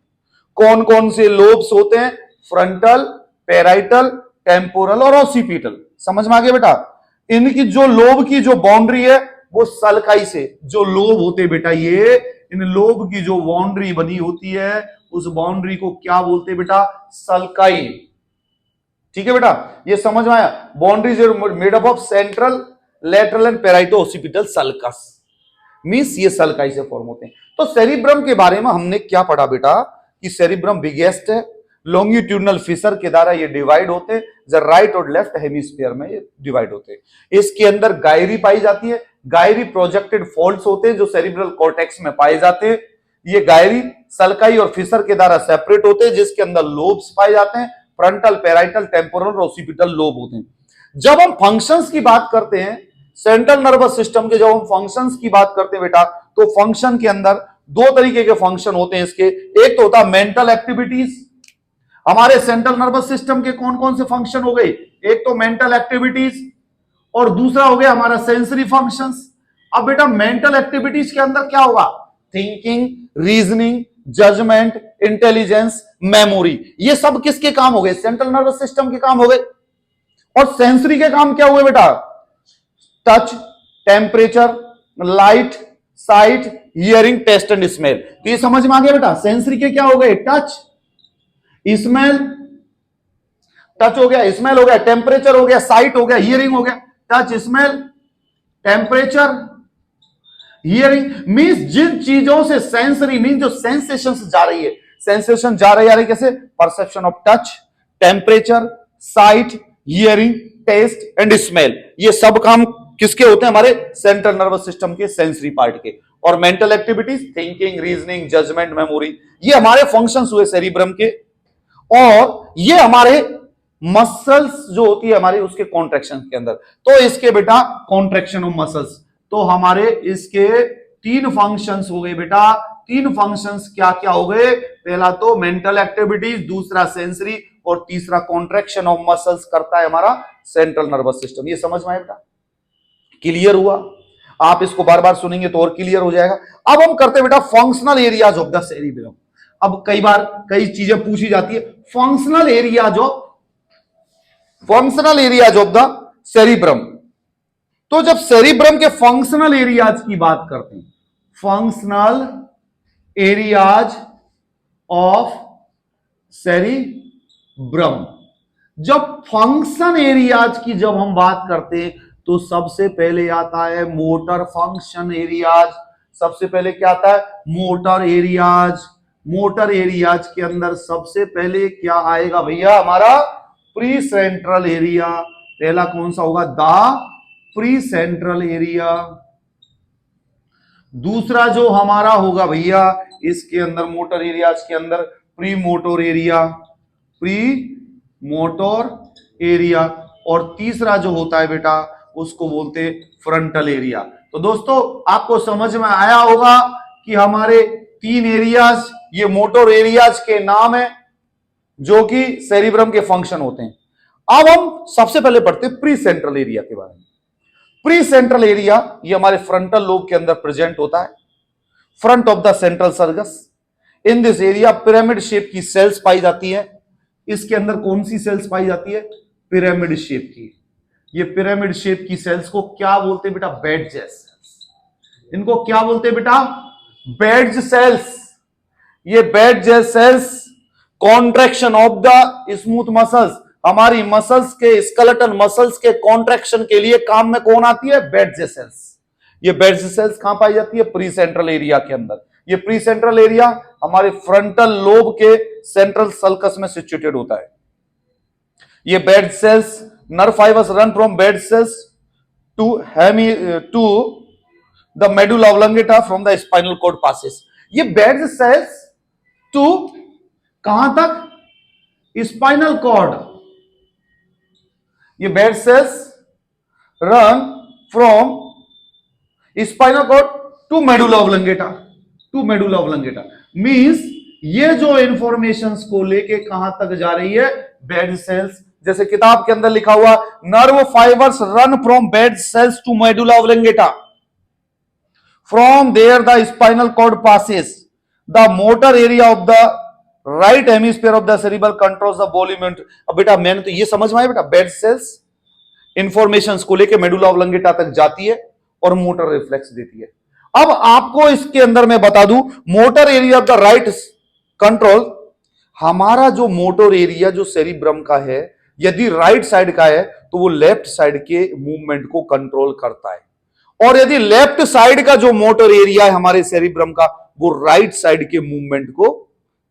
कौन कौन से लोब्स होते हैं? फ्रंटल, पेराइटल, टेम्पोरल और ओसिपिटल। समझ में आ गया बेटा? इनकी जो लोब की जो बाउंड्री है वो सल्काई से, जो लोब होते बेटा, ये इन लोब की जो बाउंड्री बनी होती है उस बाउंड्री को क्या बोलते हैं बेटा? सल्काई। ठीक है बेटा? ये समझ में आया? Boundaries made up of central, lateral and parieto occipital sulcus. Means ये सल्काई से फॉर्म होते हैं। तो सेरिब्रम के बारे में हमने क्या पढ़ा बेटा कि सेरिब्रम बिगेस्ट है, लॉन्गिट्यूडनल फिशर के द्वारा ये डिवाइड होते हैं, राइट और लेफ्ट हेमिस्फीयर में ये डिवाइड होते हैं। इसके अंदर गायरी पाई जाती है। गायरी प्रोजेक्टेड फॉल्ट्स होते हैं जो सेरिब्रल कॉर्टेक्स में पाए जाते हैं। ये गायरी सल्काई और फिशर के द्वारा सेपरेट होते हैं, जिसके अंदर लोब्स पाए जाते हैं। फ्रंटल, पेराइटल, टेम्पोरल और ओसिपिटल लोब होते हैं। जब हम फंक्शंस की बात करते हैं सेंट्रल नर्वस सिस्टम के, जब हम फंक्शंस की बात करते हैं बेटा, तो फंक्शन के अंदर 2 तरीके के फंक्शन होते हैं इसके। एक तो होता है मेंटल एक्टिविटीज। हमारे सेंट्रल नर्वस सिस्टम के कौन कौन से फंक्शन हो गए? एक तो मेंटल एक्टिविटीज और दूसरा हो गया हमारा सेंसरी फंक्शंस। अब बेटा मेंटल एक्टिविटीज के अंदर क्या होगा? Thinking, reasoning, judgement, intelligence, memory. ये सब किसके काम हो गए? सेंट्रल नर्वस सिस्टम के काम हो गए। और सेंसरी के काम क्या हुए बेटा? Touch, temperature, light, sight, hearing, taste and smell. तो ये समझ में आ गया बेटा? सेंसरी के क्या हो गए? टच, स्मेल, टच हो गया, स्मेल हो गया, टेम्परेचर हो गया, साइट हो गया, हियरिंग हो गया। Touch, smell, temperature, hearing. Means जिन चीजों से सेंसरी मीन जो सेंसेशन जा रही है, सेंसेशन जा रही है कैसे? Perception of touch, temperature, sight, hearing, taste and smell. ये सब काम किसके होते हैं? हमारे सेंट्रल नर्वस सिस्टम के सेंसरी पार्ट के। और mental activities thinking, reasoning, judgement, memory, ये हमारे फंक्शंस हुए सेरिब्रम के। और ये हमारे मसल्स जो होती है हमारी उसके कॉन्ट्रैक्शन के अंदर। तो इसके बेटा कॉन्ट्रैक्शन ऑफ मसल्स, तो हमारे इसके 3 फंक्शंस हो गए बेटा। 3 फंक्शंस क्या क्या हो गए? पहला तो मेंटल एक्टिविटीज, दूसरा सेंसरी और तीसरा कॉन्ट्रैक्शन ऑफ मसल्स करता है हमारा सेंट्रल नर्वस सिस्टम। ये समझ में आया बेटा? क्लियर हुआ? आप इसको बार बार सुनेंगे तो और क्लियर हो जाएगा। अब हम करते हैं बेटा functional areas of the cerebrum. अब कई बार कई चीजें पूछी जाती है। Functional areas of the cerebrum. तो जब सेरिब्रम के फंक्शनल एरियाज की बात करते हैं, फंक्शनल एरियाज ऑफ सेरिब्रम, जब फंक्शन एरियाज की जब हम बात करते हैं तो सबसे पहले आता है मोटर फंक्शन एरियाज। सबसे पहले क्या आता है? Motor areas. मोटर एरियाज के अंदर सबसे पहले क्या आएगा भैया? हमारा प्री सेंट्रल एरिया। पहला कौन सा होगा? The pre central area. दूसरा जो हमारा होगा भैया, इसके अंदर मोटर एरियाज के अंदर pre motor area, pre motor area. और तीसरा जो होता है बेटा, उसको बोलते फ्रंटल एरिया। तो दोस्तों आपको समझ में आया होगा कि हमारे तीन एरियाज, ये मोटर एरियाज के नाम है जो कि सेरिब्रम के फंक्शन होते हैं। अब हम सबसे पहले पढ़ते हैं प्री सेंट्रल एरिया के बारे में। प्री सेंट्रल एरिया ये हमारे फ्रंटल लोब के अंदर प्रेजेंट होता है, front of the central sulcus. In this area pyramid shape की सेल्स पाई जाती है। इसके अंदर कौन सी सेल्स पाई जाती है? पिरामिड शेप की। ये पिरामिड शेप की सेल्स को क्या बोलते हैं बेटा? Betz cells. इनको क्या बोलते हैं बेटा? Betz cells. ये Betz cells contraction of the smooth muscles, हमारी मसल्स के, स्केलेटल मसल्स के कॉन्ट्रैक्शन के लिए काम में कौन आती है? Betz cells. ये बेडज सेल्स कहां पाई जाती है? प्री सेंट्रल एरिया के अंदर। ये प्री सेंट्रल एरिया हमारे फ्रंटल लोब के सेंट्रल सल्कस में सिचुएटेड होता है। ये Betz cells, nerve fibres run from bed cells to the medulla oblongata from the spinal cord passes. ये बेड सेल्स टू कहां तक? Spinal cord. ये Betz cells run from spinal cord to medulla oblongata, to medulla oblongata. Means ये जो informations को लेके कहां तक जा रही है? Bed cells. जैसे किताब के अंदर लिखा हुआ, nerve fibres run from bed cells to medulla oblongata, from there the spinal cord passes the motor area of the right hemisphere of the cerebral controls the body movement. अब बेटा मैंने तो ये समझ में आया बेटा, बेड सेल्स इंफॉर्मेशंस को लेके मेडुला ऑब्लंगेटा तक जाती है और मोटर रिफ्लेक्स देती है। अब आपको इसके अंदर मैं बता दूं, motor area of the right control, हमारा जो मोटर एरिया जो सेरिब्रम का है, यदि राइट साइड का है तो वो लेफ्ट साइड के मूवमेंट को कंट्रोल करता है, और यदि लेफ्ट साइड का जो मोटर एरिया है हमारे सेरिब्रम का, वो राइट साइड के मूवमेंट को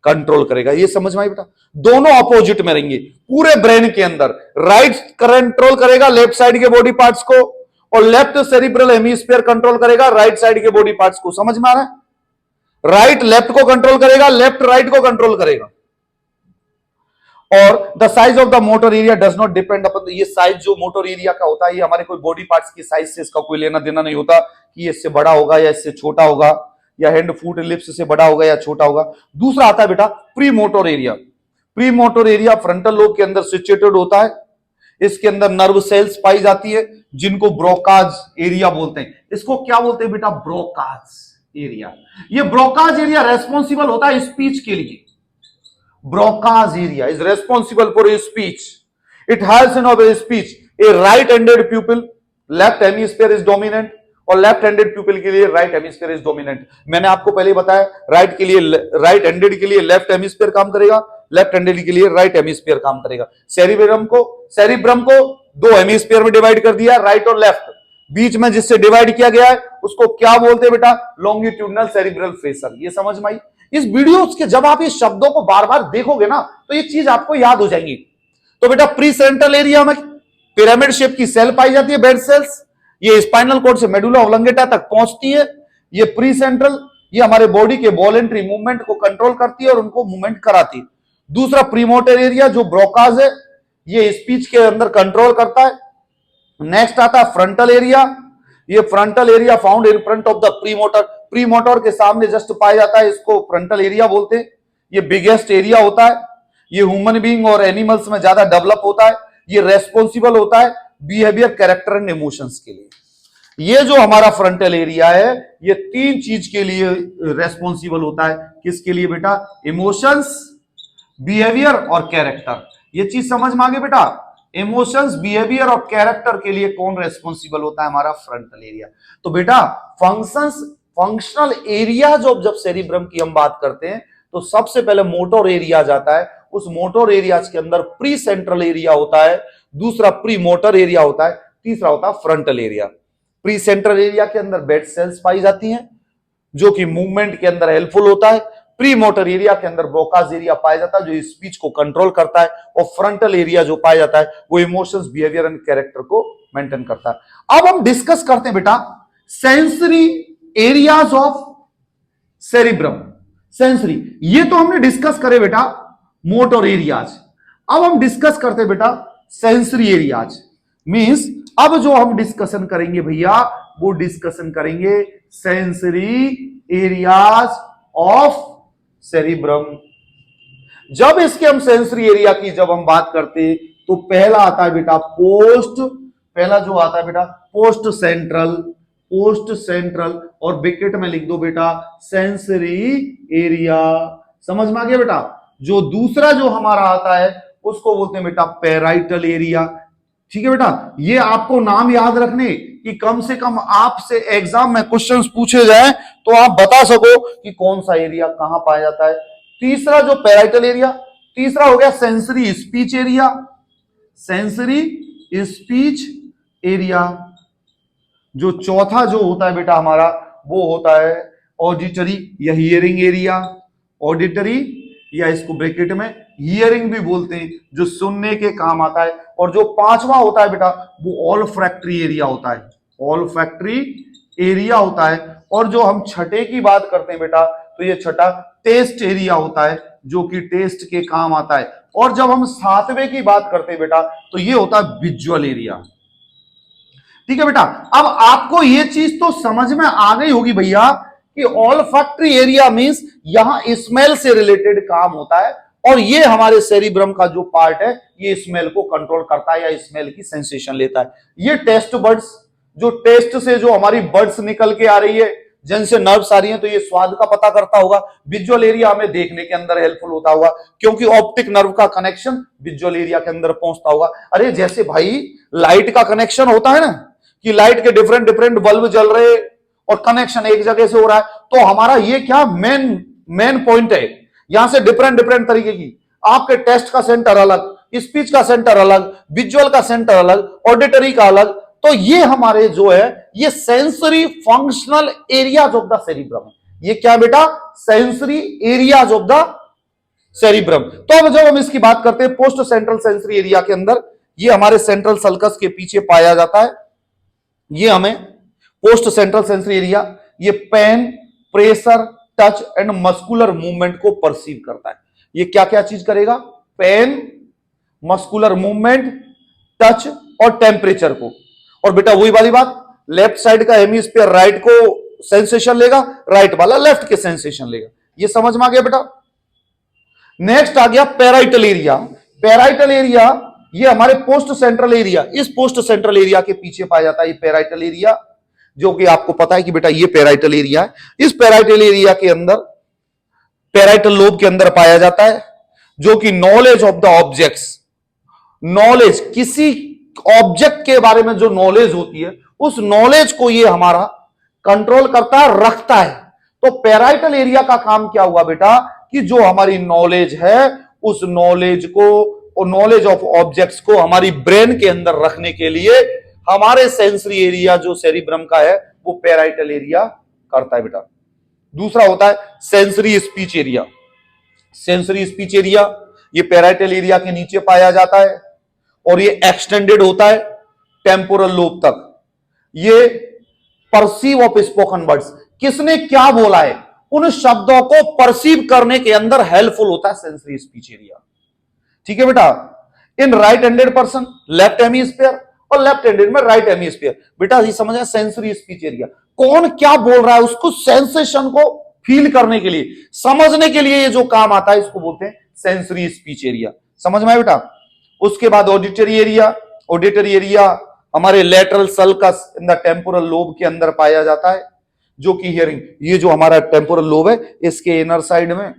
कंट्रोल करेगा। ये समझ में आई बेटा? दोनों अपोजिट में रहेंगे। पूरे ब्रेन के अंदर राइट कंट्रोल करेगा लेफ्ट साइड के बॉडी पार्ट्स को, और लेफ्ट सेरिब्रल हेमिस्फीयर कंट्रोल करेगा राइट साइड के बॉडी पार्ट्स को। समझ में आ रहा है? राइट लेफ्ट को कंट्रोल करेगा, लेफ्ट राइट को कंट्रोल करेगा। और the size of the motor area does not depend upon, ये साइज जो मोटर एरिया का होता है, ये हमारे कोई बॉडी पार्ट्स की साइज से इसका कोई लेना देना नहीं होता कि ये इससे बड़ा होगा या इससे छोटा होगा, या हैंड फुट लिप्स से बड़ा होगा या छोटा होगा। दूसरा आता है बेटा pre motor area. Pre motor area frontal lobe के अंदर सिचुएटेड होता है। इसके अंदर नर्व सेल्स पाई जाती है जिनको ब्रोकाज एरिया बोलते हैं। इसको क्या बोलते हैं बेटा? Broca's area. ये ब्रोकाज एरिया रेस्पॉन्सिबल होता है स्पीच के लिए। Broca's area is responsible for speech. It helps in our speech. A right handed people, left hemisphere is dominant, और लेफ्ट हैंडेड पीपल के लिए राइट हेमिस्फीयर इज डोमिनेंट। मैंने आपको पहले बताया, राइट के लिए, राइट हैंडेड के लिए लेफ्ट हेमिस्फीयर काम करेगा, लेफ्ट हैंडेड के लिए राइट हेमिस्फीयर काम करेगा। सेरिब्रम को दो हेमिस्फीयर में डिवाइड कर दिया, राइट और लेफ्ट। बीच में जिससे डिवाइड किया गया है उसको क्या बोलते हैं बेटा? Longitudinal cerebral phasor. ये समझ में आई? इस वीडियो के जब आप इस शब्दों को बार बार देखोगे ना तो ये चीज आपको याद हो जाएंगी। तो बेटा प्री सेंट्रल एरिया में पिरामिड शेप की सेल पाई जाती है, बेड सेल्स। ये स्पाइनल कॉर्ड से मेडुला ऑब्लंगेटा तक पहुंचती है। ये प्री सेंट्रल, ये हमारे बॉडी के वॉलेंट्री मूवमेंट को कंट्रोल करती है और उनको मूवमेंट कराती है। दूसरा प्रीमोटर एरिया जो ब्रोकाज है, ये स्पीच के अंदर कंट्रोल करता है। नेक्स्ट आता है फ्रंटल एरिया। ये frontal area found in front of the premotor. Premotor के सामने जस्ट पाया जाता है, इसको फ्रंटल एरिया बोलते हैं। ये बिगेस्ट एरिया होता है। ये ह्यूमन बीइंग और एनिमल्स में ज्यादा डेवलप होता है। ये रेस्पॉन्सिबल होता है बिहेवियर, कैरेक्टर एंड इमोशंस के लिए। ये जो हमारा फ्रंटल एरिया है, ये तीन चीज के लिए रेस्पॉन्सिबल होता है। किसके लिए बेटा? इमोशंस, बिहेवियर और कैरेक्टर। ये चीज समझ में आ गई बेटा? इमोशंस, बिहेवियर और कैरेक्टर के लिए कौन रेस्पॉन्सिबल होता है? हमारा फ्रंटल एरिया। तो बेटा फंक्शनल एरिया जब सेरिब्रम की हम बात करते हैं तो सबसे पहले मोटर एरिया जाता है। उस मोटर एरियाज के अंदर प्री सेंट्रल एरिया होता है, दूसरा प्री मोटर एरिया होता है, तीसरा होता है frontal area. Pre central area के अंदर बेड सेल्स पाई जाती हैं जो कि मूवमेंट के अंदर हेल्पफुल होता है। प्री मोटर एरिया के अंदर ब्रोकास एरिया पाया जाता है जो स्पीच को कंट्रोल करता है, और फ्रंटल एरिया जो पाया जाता है वो इमोशंस, बिहेवियर एंड कैरेक्टर को मेंटेन करता है। अब हम डिस्कस करते हैं बेटा sensory areas of cerebrum. Sensory, ये तो हमने डिस्कस करे बेटा मोटर एरियाज। अब हम डिस्कस करते हैं बेटा सेंसरी एरियाज। मींस अब जो हम डिस्कशन करेंगे भैया वो डिस्कशन करेंगे सेंसरी एरियाज ऑफ सेरिब्रम। जब इसके हम सेंसरी एरिया की जब हम बात करते हैं तो पहला आता है बेटा पहला जो आता है बेटा पोस्ट सेंट्रल, और ब्रैकेट में लिख दो बेटा सेंसरी एरिया। समझ में आ गया बेटा? जो दूसरा जो हमारा आता है उसको बोलते हैं बेटा पैराइटल एरिया। ठीक है बेटा, ये आपको नाम याद रखने कि कम से कम आपसे एग्जाम में क्वेश्चंस पूछे जाए तो आप बता सको कि कौन सा एरिया कहां पाया जाता है। तीसरा जो पैराइटल एरिया, तीसरा हो गया sensory speech area. Sensory speech area. जो चौथा जो होता है बेटा हमारा वो होता है ऑडिटरी या हियरिंग एरिया। ऑडिटरी या इसको ब्रैकेट में हियरिंग भी बोलते हैं, जो सुनने के काम आता है। और जो पांचवा होता है बेटा वो ऑल्फैक्टरी एरिया होता है। ऑल्फैक्टरी एरिया होता है। और जो हम छठे की बात करते हैं बेटा तो ये छठा टेस्ट एरिया होता है जो कि टेस्ट के काम आता है। और जब हम सातवें की बात करते हैं बेटा तो ये होता है विजुअल एरिया। ठीक है बेटा, अब आपको ये चीज तो समझ में आ गई होगी भैया कि ऑल्फैक्टरी एरिया मींस यहां स्मेल से रिलेटेड काम होता है, और ये हमारे सेरिब्रम का जो पार्ट है ये स्मेल को कंट्रोल करता है या स्मेल की सेंसेशन लेता है। ये टेस्ट बर्ड्स, जो टेस्ट से जो हमारी बर्ड्स निकल के आ रही है, जिनसे नर्व्स आ रही हैं, तो ये स्वाद का पता करता होगा। विजुअल एरिया हमें देखने के अंदर हेल्पफुल होता होगा क्योंकि ऑप्टिक नर्व का कनेक्शन विजुअल एरिया के अंदर पहुंचता होगा। अरे जैसे भाई लाइट का कनेक्शन होता है ना कि लाइट के डिफरेंट डिफरेंट बल्ब जल रहे और कनेक्शन एक जगह से हो रहा है, तो हमारा ये क्या मेन पॉइंट है। यहां से डिफरेंट डिफरेंट तरीके की आपके टेस्ट का सेंटर अलग, स्पीच का सेंटर अलग, विजुअल का सेंटर अलग, ऑडिटरी का अलग। तो ये हमारे जो है ये sensory functional areas of the cerebrum. ये क्या बेटा? Sensory areas of the cerebrum. तो अब जब हम इसकी बात करते हैं पोस्ट सेंट्रल सेंसरी एरिया के अंदर, ये हमारे सेंट्रल सल्कस के पीछे पाया जाता है। ये हमें पोस्ट सेंट्रल सेंसरी एरिया ये pain, pressure, touch and muscular movement को परसीव करता है। ये क्या क्या चीज करेगा? पेन, मस्कुलर मूवमेंट, टच और टेम्परेचर को। और बेटा वही वाली बात, लेफ्ट साइड का हेमिस्फीयर राइट को सेंसेशन लेगा, राइट वाला लेफ्ट के सेंसेशन लेगा। ये समझ में आ गया बेटा? नेक्स्ट आ गया पैराइटल एरिया। पैराइटल एरिया ये हमारे पोस्ट सेंट्रल एरिया, इस पोस्ट सेंट्रल एरिया के पीछे पाया जाता है ये पैराइटल एरिया, जो कि आपको पता है कि बेटा ये पैराइटल एरिया है। इस पैराइटल एरिया के अंदर पैराइटल लोब के अंदर पाया जाता है जो कि knowledge of the objects, knowledge किसी ऑब्जेक्ट के बारे में जो नॉलेज होती है उस नॉलेज को ये हमारा कंट्रोल करता है, रखता है। तो पैराइटल एरिया का काम क्या हुआ बेटा कि जो हमारी नॉलेज है उस नॉलेज को और नॉलेज ऑफ ऑब्जेक्ट्स को हमारी ब्रेन के अंदर रखने के लिए हमारे सेंसरी एरिया जो सेरिब्रम का है वो पैराइटल एरिया करता है बेटा। दूसरा होता है sensory speech area. Sensory speech area ये पैराइटल एरिया के नीचे पाया जाता है और ये एक्सटेंडेड होता है टेम्पोरल लोब तक। ये परसीव ऑफ स्पोकन वर्ड्स, किसने क्या बोला है उन शब्दों को परसीव करने के अंदर हेल्पफुल होता है सेंसरी स्पीच एरिया। ठीक है बेटा? In right handed person left hemisphere और लेफ्ट हैंडेड में राइट हेमिस्फीयर। बेटा ये समझ आया सेंसरी स्पीच एरिया, कौन क्या बोल रहा है उसको सेंसेशन को फील करने के लिए, समझने के लिए ये जो काम आता है इसको बोलते हैं सेंसरी स्पीच एरिया। समझ में आया बेटा? उसके बाद ऑडिटरी एरिया। ऑडिटरी एरिया हमारे lateral sulcus in the temporal lobe के अंदर पाया जाता है जो कि हियरिंग, ये जो हमारा टेम्पोरल लोब है इसके इनर साइड में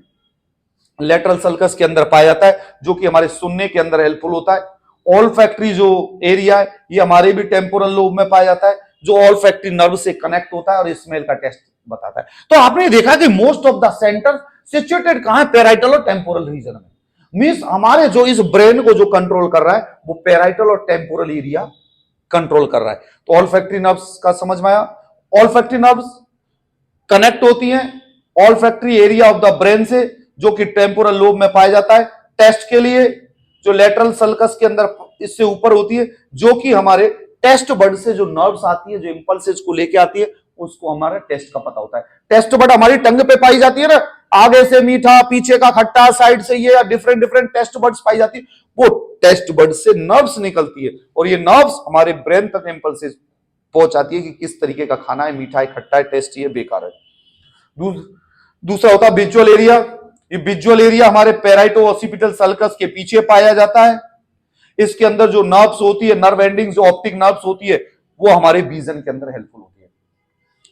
लेटरल सल्कस के अंदर पाया जाता है जो कि हमारे सुनने के अंदर हेल्पफुल होता है। ऑल्फैक्टरी जो एरिया है ये हमारे भी टेम्पोरल लोब में पाया जाता है, जो ऑल्फैक्टरी नर्व से कनेक्ट होता है और स्मेल का टेस्ट बताता है। तो आपने देखा कि most of the centre situated कहां है? पैराइटल और टेम्पोरल रीजन में। मींस हमारे जो इस ब्रेन को जो कंट्रोल कर रहा है वो पैराइटल और टेम्पोरल एरिया कंट्रोल कर रहा है। तो ऑल्फैक्टरी नर्व्स का समझ में आया। ऑल्फैक्टरी नर्व्स कनेक्ट होती हैं olfactory area of the brain से, जो कि टेम्पोरल लोब में पाया जाता है। टेस्ट के लिए जो लेटरल सल्कस के अंदर इससे ऊपर होती है, जो कि हमारे टेस्ट बड से जो नर्व्स आती है, जो इंपल्सेस को लेके आती है, उसको हमारा टेस्ट का पता होता है। टेस्ट बड हमारी टंग पे पाई जाती है ना, आगे से मीठा, पीछे का खट्टा, साइड से ये, डिफरेंट डिफरेंट टेस्ट बड्स पाई जाती है। वो टेस्ट बड से नर्व्स निकलती है और ये नर्व्स हमारे ब्रेन तक इंपल्सेस पहुंचाती है कि किस तरीके का खाना है, मीठा है, खट्टा है, टेस्टी है, बेकार है। दूसरा होता है विजुअल एरिया। ये विजुअल एरिया हमारे पैराइटो ऑसिपिटल सल्कस के पीछे पाया जाता है। इसके अंदर जो नर्व्स होती है, नर्व एंडिंग्स, जो ऑप्टिक नर्व्स होती है, वो हमारे विजन के अंदर हेल्पफुल होती है।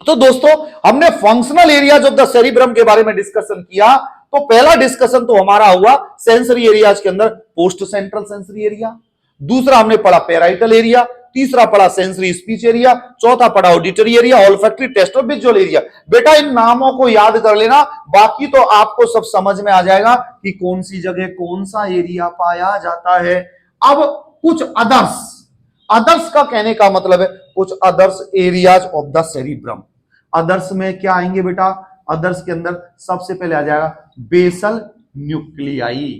तो दोस्तों हमने functional areas of the cerebrum के बारे में डिस्कशन किया। तो पहला डिस्कशन तो हमारा हुआ सेंसरी एरियाज के अंदर पोस्ट सेंट्रल सेंसरी एरिया, दूसरा हमने पढ़ा पैराइटल एरिया, तीसरा पढ़ा सेंसरी स्पीच एरिया, चौथा पढ़ा ऑडिटरी एरिया, ऑल्फैक्टरी, टेस्ट और विजुअल एरिया। बेटा इन नामों को याद कर लेना, बाकी तो आपको सब समझ में आ जाएगा कि कौन सी जगह कौन सा एरिया पाया जाता है। अब कुछ अदर्स का कहने का मतलब है कुछ others areas of the cerebrum. Others में क्या आएंगे बेटा? अदर्स के अंदर सबसे पहले आ जाएगा बेसल न्यूक्लियाई,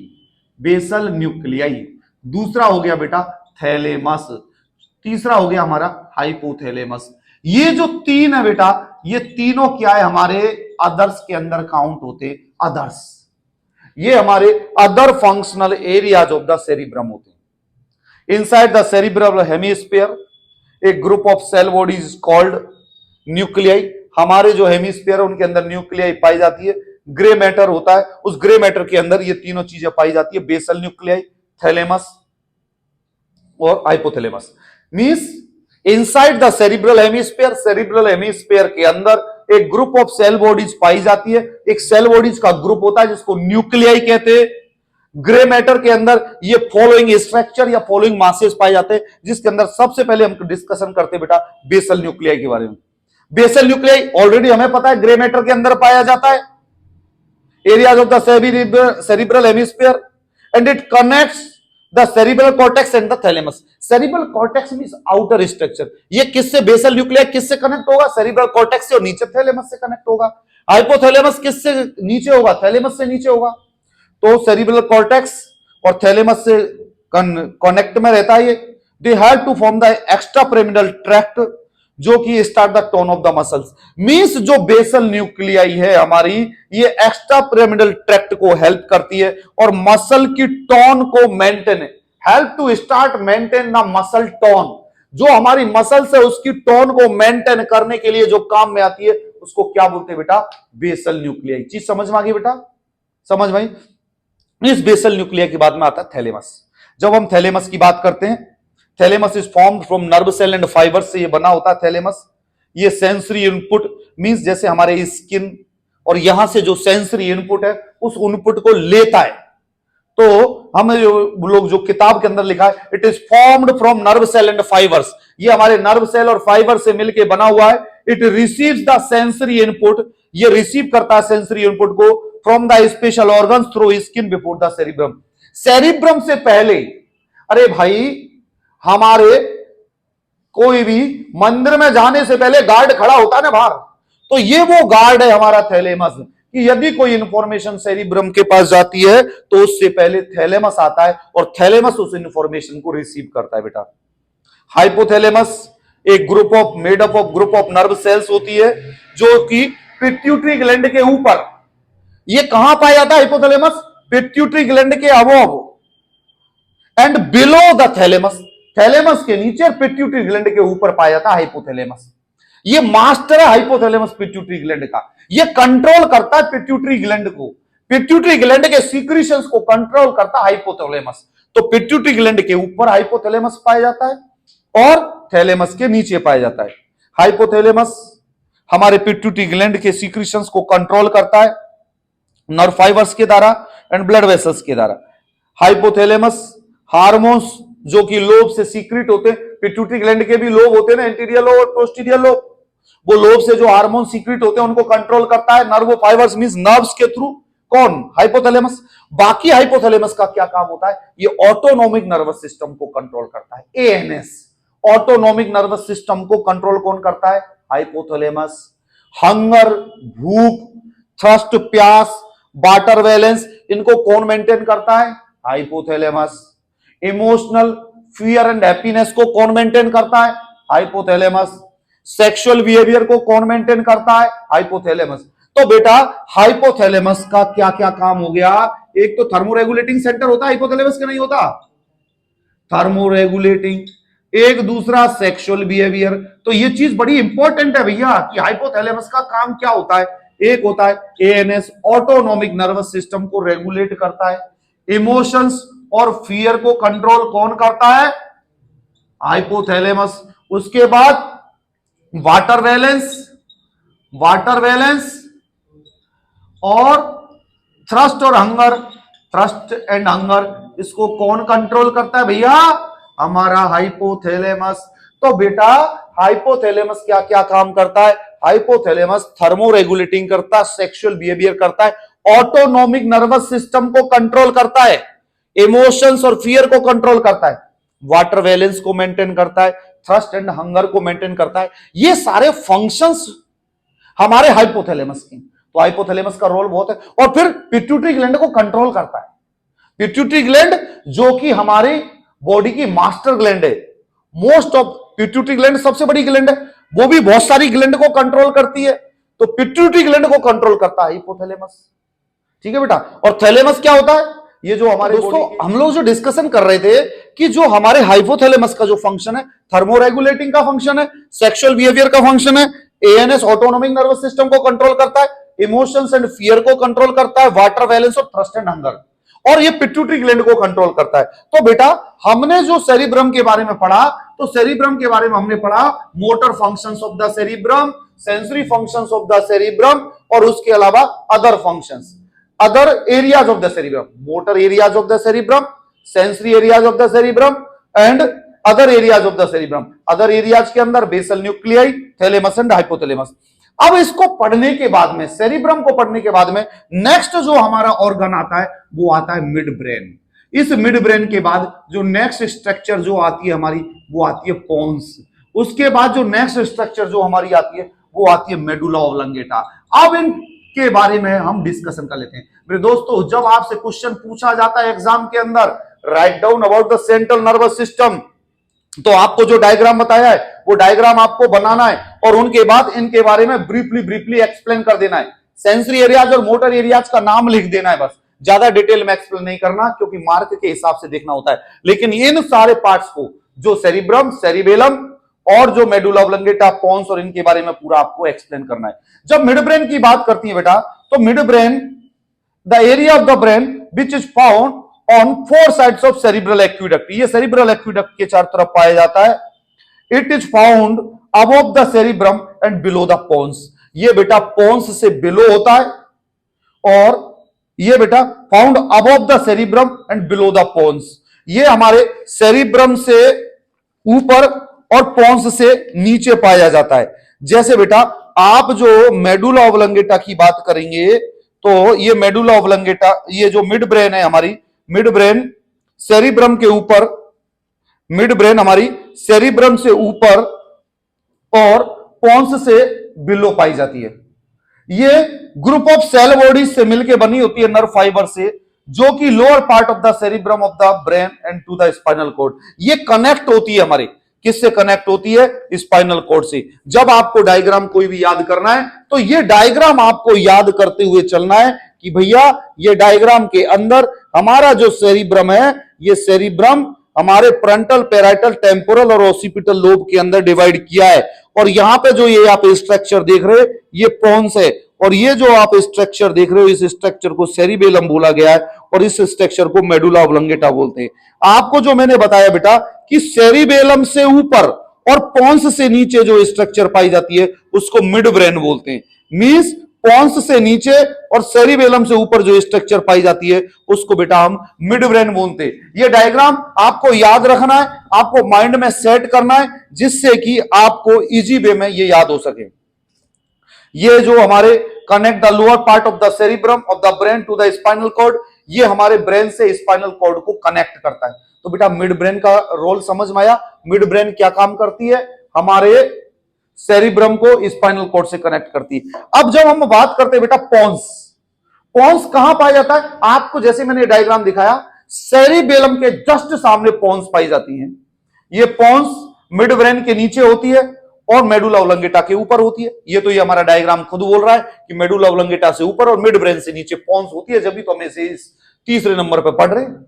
बेसल न्यूक्लियाई। दूसरा हो गया बेटा थैलेमस, तीसरा हो गया हमारा हाइपोथैलेमस। ये जो तीन है बेटा, ये तीनों क्या है? हमारे अदर्स के अंदर काउंट होते। अदर्स ये हमारे other functional areas of the cerebrum होते हैं। Inside the cerebral hemisphere a group of cell bodies called nuclei. हमारे जो हेमिस्फीयर है उनके अंदर न्यूक्लियाई पाई जाती है। ग्रे मैटर होता है, उस ग्रे मैटर के अंदर ये तीनों चीजें पाई जाती है, बेसल न्यूक्लियाई, थैलेमस और hypothalamus. Means inside the cerebral hemisphere, cerebral hemisphere के अंदर एक ग्रुप ऑफ सेल बॉडीज पाई जाती है। एक सेल बॉडीज का ग्रुप होता है जिसको न्यूक्लियाई कहते हैं। ग्रे मैटर के अंदर ये फॉलोइंग स्ट्रक्चर या फॉलोइंग मासेस पाए जाते हैं, जिसके अंदर सबसे पहले हम डिस्कशन करते हैं बेटा बेसल न्यूक्लियाई के बारे में। बेसल न्यूक्लियाई ऑलरेडी हमें पता है ग्रे मैटर के अंदर पाया जाता है। Areas of the cerebral hemisphere and it connects the cerebral cortex and the thalamus. Cerebral cortex means outer structure. ये किससे बेसल न्यूक्लियाई किससे कनेक्ट होगा? सेरिब्रल कॉर्टेक्स से, और नीचे थैलेमस से कनेक्ट होगा। हाइपोथैलेमस किससे नीचे होगा? थैलेमस से नीचे होगा। तो सेरिब्रल कॉर्टेक्स और थैलेमस से कनेक्ट में रहता है ये। They have to form the extra pyramidal tract, जो कि start the tone of the muscles. Means जो बेसल न्यूक्लियाई है हमारी, ये एक्स्ट्रा पिरामिडल ट्रैक्ट को हेल्प करती है और मसल की टोन को maintain, help to start maintain the muscle tone. जो हमारी मसल्स है उसकी टोन को मेंटेन करने के लिए जो काम में आती है उसको क्या बोलते हैं बेटा? Basal nuclei. चीज समझ में आ गई बेटा? समझ में आई? इस बेसल न्यूक्लिया की बात में आता है थैलेमस। जब हम थैलेमस की बात करते हैं, thalamus is formed from nerve cell and fibre से ये बना होता है थैलेमस। ये सेंसरी इनपुट मींस जैसे हमारे स्किन और यहां से जो सेंसरी इनपुट है उस इनपुट को लेता है। तो हम लोग जो किताब के अंदर लिखा है, it is formed from nerve cell and fibres. ये हमारे नर्व सेल और फाइबर से मिलकर बना हुआ है। It receives the sensory input, ये रिसीव करता है सेंसरी इनपुट को from the special organs through skin before the cerebrum. Cerebrum से पहले, अरे भाई हमारे कोई भी मंदिर में जाने से पहले गार्ड खड़ा होता है ना बाहर, तो ये वो गार्ड है हमारा थैलेमस, कि यदि कोई इंफॉर्मेशन सेरिब्रम के पास जाती है तो उससे पहले थैलेमस आता है और थैलेमस उस इंफॉर्मेशन को रिसीव करता है बेटा। हाइपोथैलेमस एक group of made up of group of nerve cells होती है जो कि पिट्यूटरी ग्लैंड के ऊपर, ये कहां पाया जाता है हाइपोथैलेमस? पिट्यूटरी ग्लैंड के above and below the thalamus. Thalamus के नीचे और पिट्यूटरी ग्लैंड के ऊपर पाया जाता है हाइपोथैलेमस। ये मास्टर है हाइपोथैलेमस पिट्यूटरी ग्लैंड का। ये कंट्रोल करता है पिट्यूटरी ग्लैंड को, पिट्यूटरी ग्लैंड के सीक्रेशंस को कंट्रोल करता है हाइपोथैलेमस। तो पिट्यूटरी ग्लैंड के ऊपर हाइपोथैलेमस पाया जाता है और थैलेमस के नीचे पाया जाता है। हाइपोथैलेमस हमारे पिट्यूटरी ग्लैंड के सीक्रेशंस को कंट्रोल करता है नर्व फाइबर्स के द्वारा एंड ब्लड वेसल्स के द्वारा। हाइपोथैलेमस हार्मोन्स जो कि लोब से सीक्रेट होते हैं। पिट्यूटरी ग्लैंड के भी लोब होते हैं ना, एंटीरियर लोब और पोस्टीरियर लोब। वो लोब से जो हार्मोन सीक्रेट होते हैं उनको कंट्रोल करता है नर्व फाइबर्स मींस नर्व्स के थ्रू। कौन? हाइपोथैलेमस। बाकी हाइपोथैलेमस का क्या काम होता है? ये ऑटोनॉमिक नर्वस सिस्टम को कंट्रोल करता है। एएनएस, ऑटोनॉमिक नर्वस सिस्टम को कंट्रोल कौन करता है? हाइपोथैलेमस। हंगर, भूख, थ्रस्ट प्यास, वाटर बैलेंस, इनको कौन मेंटेन करता है? Hypothalamus. Emotional fear and happiness को कौन मेंटेन करता है? हाइपोथैलेमस। सेक्सुअल बिहेवियर को कौन मेंटेन करता है? हाइपोथैलेमस। तो बेटा हाइपोथैलेमस का क्या क्या काम हो गया? एक तो थर्मोरेगुलेटिंग सेंटर होता है, हाइपोथैलेमस का नहीं होता? थर्मोरेगुलेटिंग। एक दूसरा सेक्सुअल बिहेवियर। तो ये चीज बड़ी इंपॉर्टेंट है भैया कि हाइपोथैलेमस का काम क्या होता है। एक होता है एएनएस, ऑटोनॉमिक नर्वस सिस्टम को रेगुलेट करता है। इमोशंस और फियर को कंट्रोल कौन करता है? हाइपोथैलेमस। उसके बाद वाटर बैलेंस, वाटर बैलेंस और थ्रस्ट और हंगर, थ्रस्ट एंड हंगर, इसको कौन कंट्रोल करता है भैया? हमारा हाइपोथैलेमस। तो बेटा हाइपोथैलेमस क्या क्या काम करता है? हाइपोथैलेमस थर्मोरेगुलेटिंग करता है, सेक्सुअल बिहेवियर करता है, ऑटोनॉमिक नर्वस सिस्टम को कंट्रोल करता है, इमोशंस और फियर को कंट्रोल करता है, वाटर बैलेंस को मेंटेन करता है, थ्रस्ट एंड हंगर को मेंटेन करता है। ये सारे फंक्शंस हमारे हाइपोथैलेमस के। तो हाइपोथैलेमस का रोल बहुत है। और फिर पिट्यूटरी ग्लैंड को कंट्रोल करता है। पिट्यूटरी ग्लैंड जो कि हमारी बॉडी की मास्टर ग्लैंड है, मोस्ट ऑफ पिट्यूटरी ग्लैंड सबसे बड़ी ग्लैंड है, वो भी बहुत सारी ग्लैंड को कंट्रोल करती है। तो पिट्यूटरी ग्लैंड को कंट्रोल करता है हाइपोथैलेमस। ठीक है बेटा। और थैलेमस क्या होता है? ये जो हमारे दोस्तों हम लोग जो डिस्कशन कर रहे थे कि जो हमारे हाइपोथैलेमस का जो फंक्शन है, थर्मोरेगुलेटिंग का फंक्शन है, सेक्सुअल बिहेवियर का फंक्शन है, एएनएस ऑटोनॉमिक नर्वस सिस्टम को कंट्रोल करता है, इमोशंस एंड फियर को कंट्रोल करता है, वाटर बैलेंस और थ्रस्ट एंड हंगर, और ये पिट्यूटरी ग्लैंड को कंट्रोल करता है। तो बेटा हमने जो सेरिब्रम के बारे में पढ़ा, तो सेरिब्रम के बारे में हमने पढ़ा motor functions of the cerebrum, sensory functions of the cerebrum, और उसके अलावा other functions, other areas of the cerebrum, motor areas of the cerebrum, sensory areas of the cerebrum and other areas of the cerebrum. Other areas के अंदर basal nuclei, thalamus and hypothalamus. अब इसको पढ़ने के बाद में, सेरिब्रम को पढ़ने के बाद में नेक्स्ट जो हमारा ऑर्गन आता है वो आता है मिड ब्रेन। इस मिड ब्रेन के बाद जो नेक्स्ट स्ट्रक्चर जो आती है हमारी, वो आती है पोन्स। उसके बाद जो नेक्स्ट स्ट्रक्चर जो हमारी आती है वो आती है मेडुला ऑब्लंगेटा। अब इनके बारे में हम डिस्कशन कर लेते हैं। मेरे दोस्तों जब आपसे क्वेश्चन पूछा जाता है एग्जाम के अंदर, write down about the central nervous system, तो आपको जो डायग्राम बताया है वो डायग्राम आपको बनाना है और उनके बाद इनके बारे में ब्रीफली एक्सप्लेन कर देना है। सेंसरी एरियाज और मोटर एरियाज का नाम लिख देना है, बस ज्यादा डिटेल में एक्सप्लेन नहीं करना क्योंकि मार्क के हिसाब से देखना होता है। लेकिन इन सारे पार्ट्स को, जो सेरिब्रम, सेरिबेलम और जो मेडुला ऑब्लंगेटा, पोन्स, और इनके बारे में पूरा आपको एक्सप्लेन करना है। जब मिड ब्रेन की बात करती है बेटा, तो mid brain the area of the brain which is found on 4 sides of cerebral aqueduct. ये सेरिब्रल एक्विडक्ट के चारों तरफ पाया जाता है। It is found above the cerebrum and below the pons. ये बेटा पोन्स से बिलो होता है, और ये बेटा found above the cerebrum and below the pons. ये हमारे सेरिब्रम से ऊपर और पोन्स से नीचे पाया जाता है। जैसे बेटा आप जो मेडुला ऑब्लंगेटा की बात करेंगे, तो ये मेडुला ऑब्लंगेटा, ये जो मिड ब्रेन है हमारी, मिड ब्रेन सेरिब्रम के ऊपर, मिड ब्रेन हमारी सेरिब्रम से ऊपर और पोन्स से बिलो पाई जाती है। ये ग्रुप ऑफ सेल बॉडीज से मिलकर बनी होती है, नर्व फाइबर से, जो कि lower part of the cerebrum of the brain and to the spinal cord. ये कनेक्ट होती है हमारी, किससे कनेक्ट होती है? स्पाइनल कॉर्ड से। जब आपको डायग्राम कोई भी याद करना है तो ये डायग्राम आपको याद करते हुए चलना है कि भैया ये डायग्राम के अंदर हमारा जो सेरिब्रम है, ये सेरिब्रम हमारे फ्रंटल, पैराइटल, टेम्पोरल और ओसिपिटल लोब के अंदर डिवाइड किया है। और यहां पे जो ये आप स्ट्रक्चर देख रहे हैं ये पोन्स है, और ये जो आप स्ट्रक्चर देख रहे हो इस स्ट्रक्चर को सेरिबेलम बोला गया है, और इस स्ट्रक्चर को मेडुला ऑब्लंगेटा बोलते हैं। आपको जो मैंने बताया बेटा कि सेरिबेलम से ऊपर और पोन्स से नीचे जो स्ट्रक्चर पाई जाती है उसको मिड ब्रेन बोलते हैं। मींस पोन्स से नीचे और सेरिबेलम से ऊपर जो स्ट्रक्चर पाई जाती है उसको बेटा हम मिड ब्रेन बोलते हैं। ये डायग्राम आपको याद रखना है, आपको माइंड में सेट करना है, जिससे कि आपको इजी वे में ये याद हो सके। ये जो हमारे connect the lower part of the cerebrum of the brain to the spinal cord, ये हमारे ब्रेन से स्पाइनल कॉर्ड को कनेक्ट करता है। तो बेटा मिड ब्रेन का रोल समझ में आया। मिड ब्रेन क्या काम करती है, हमारे सेरिब्रम को स्पाइनल कॉर्ड से कनेक्ट करती है। अब जब हम बात करते हैं बेटा पोन्स, पोन्स कहां पाया जाता है, आपको जैसे मैंने डायग्राम दिखाया सेरिबेलम के जस्ट सामने पोन्स पाई जाती हैं। ये पोन्स मिड ब्रेन के नीचे होती है और मेडुला ओब्लंगेटा के ऊपर होती है। ये तो ये हमारा डायग्राम खुद बोल रहा है कि मेडुला ओब्लंगेटा से ऊपर और मिड ब्रेन से नीचे पोन्स होती है, जब भी तो हम इसे इस तीसरे नंबर पर पढ़ रहे हैं।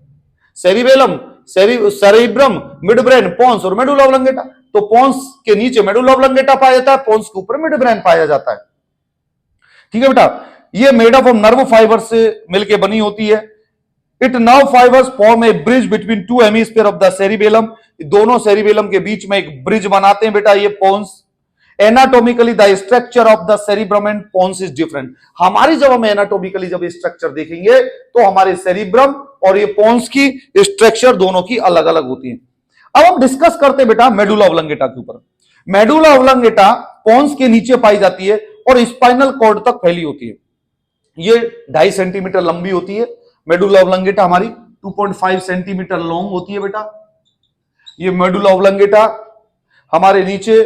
Cerebellum, cerebrum, mid brain, pons और मेडुला ओब्लंगेटा। तो पोन्स के नीचे मेडुला ओब्लंगेटा पाया जाता है, पोन्स के ऊपर मिड ब्रेन पाया जाता है। ठीक है बेटा, ये मेड ऑफ नर्व फाइबर से मिलकर बनी होती है। It nerve fibres form a bridge between two hemisphere of the cerebellum, दोनों सेरिबेलम के बीच में एक ब्रिज बनाते हैं बेटा ये pons. Anatomically the structure of the cerebrum and pons is different. हमारी जब हम एनाटोमिकली जब स्ट्रक्चर देखेंगे तो हमारे सेरिब्रम और ये पोन्स की स्ट्रक्चर दोनों की अलग अलग होती है। अब हम डिस्कस करते हैं बेटा मेडुला ओब्लंगेटा के ऊपर। मेडुला ओब्लंगेटा पोन्स के नीचे पाई जाती है और स्पाइनल कॉर्ड तक फैली होती है। ये 2.5 सेंटीमीटर लंबी होती है। मेडुला ओब्लंगेटा हमारी 2.5 सेंटीमीटर लॉन्ग होती है बेटा। ये मेडुला ओब्लंगेटा हमारे नीचे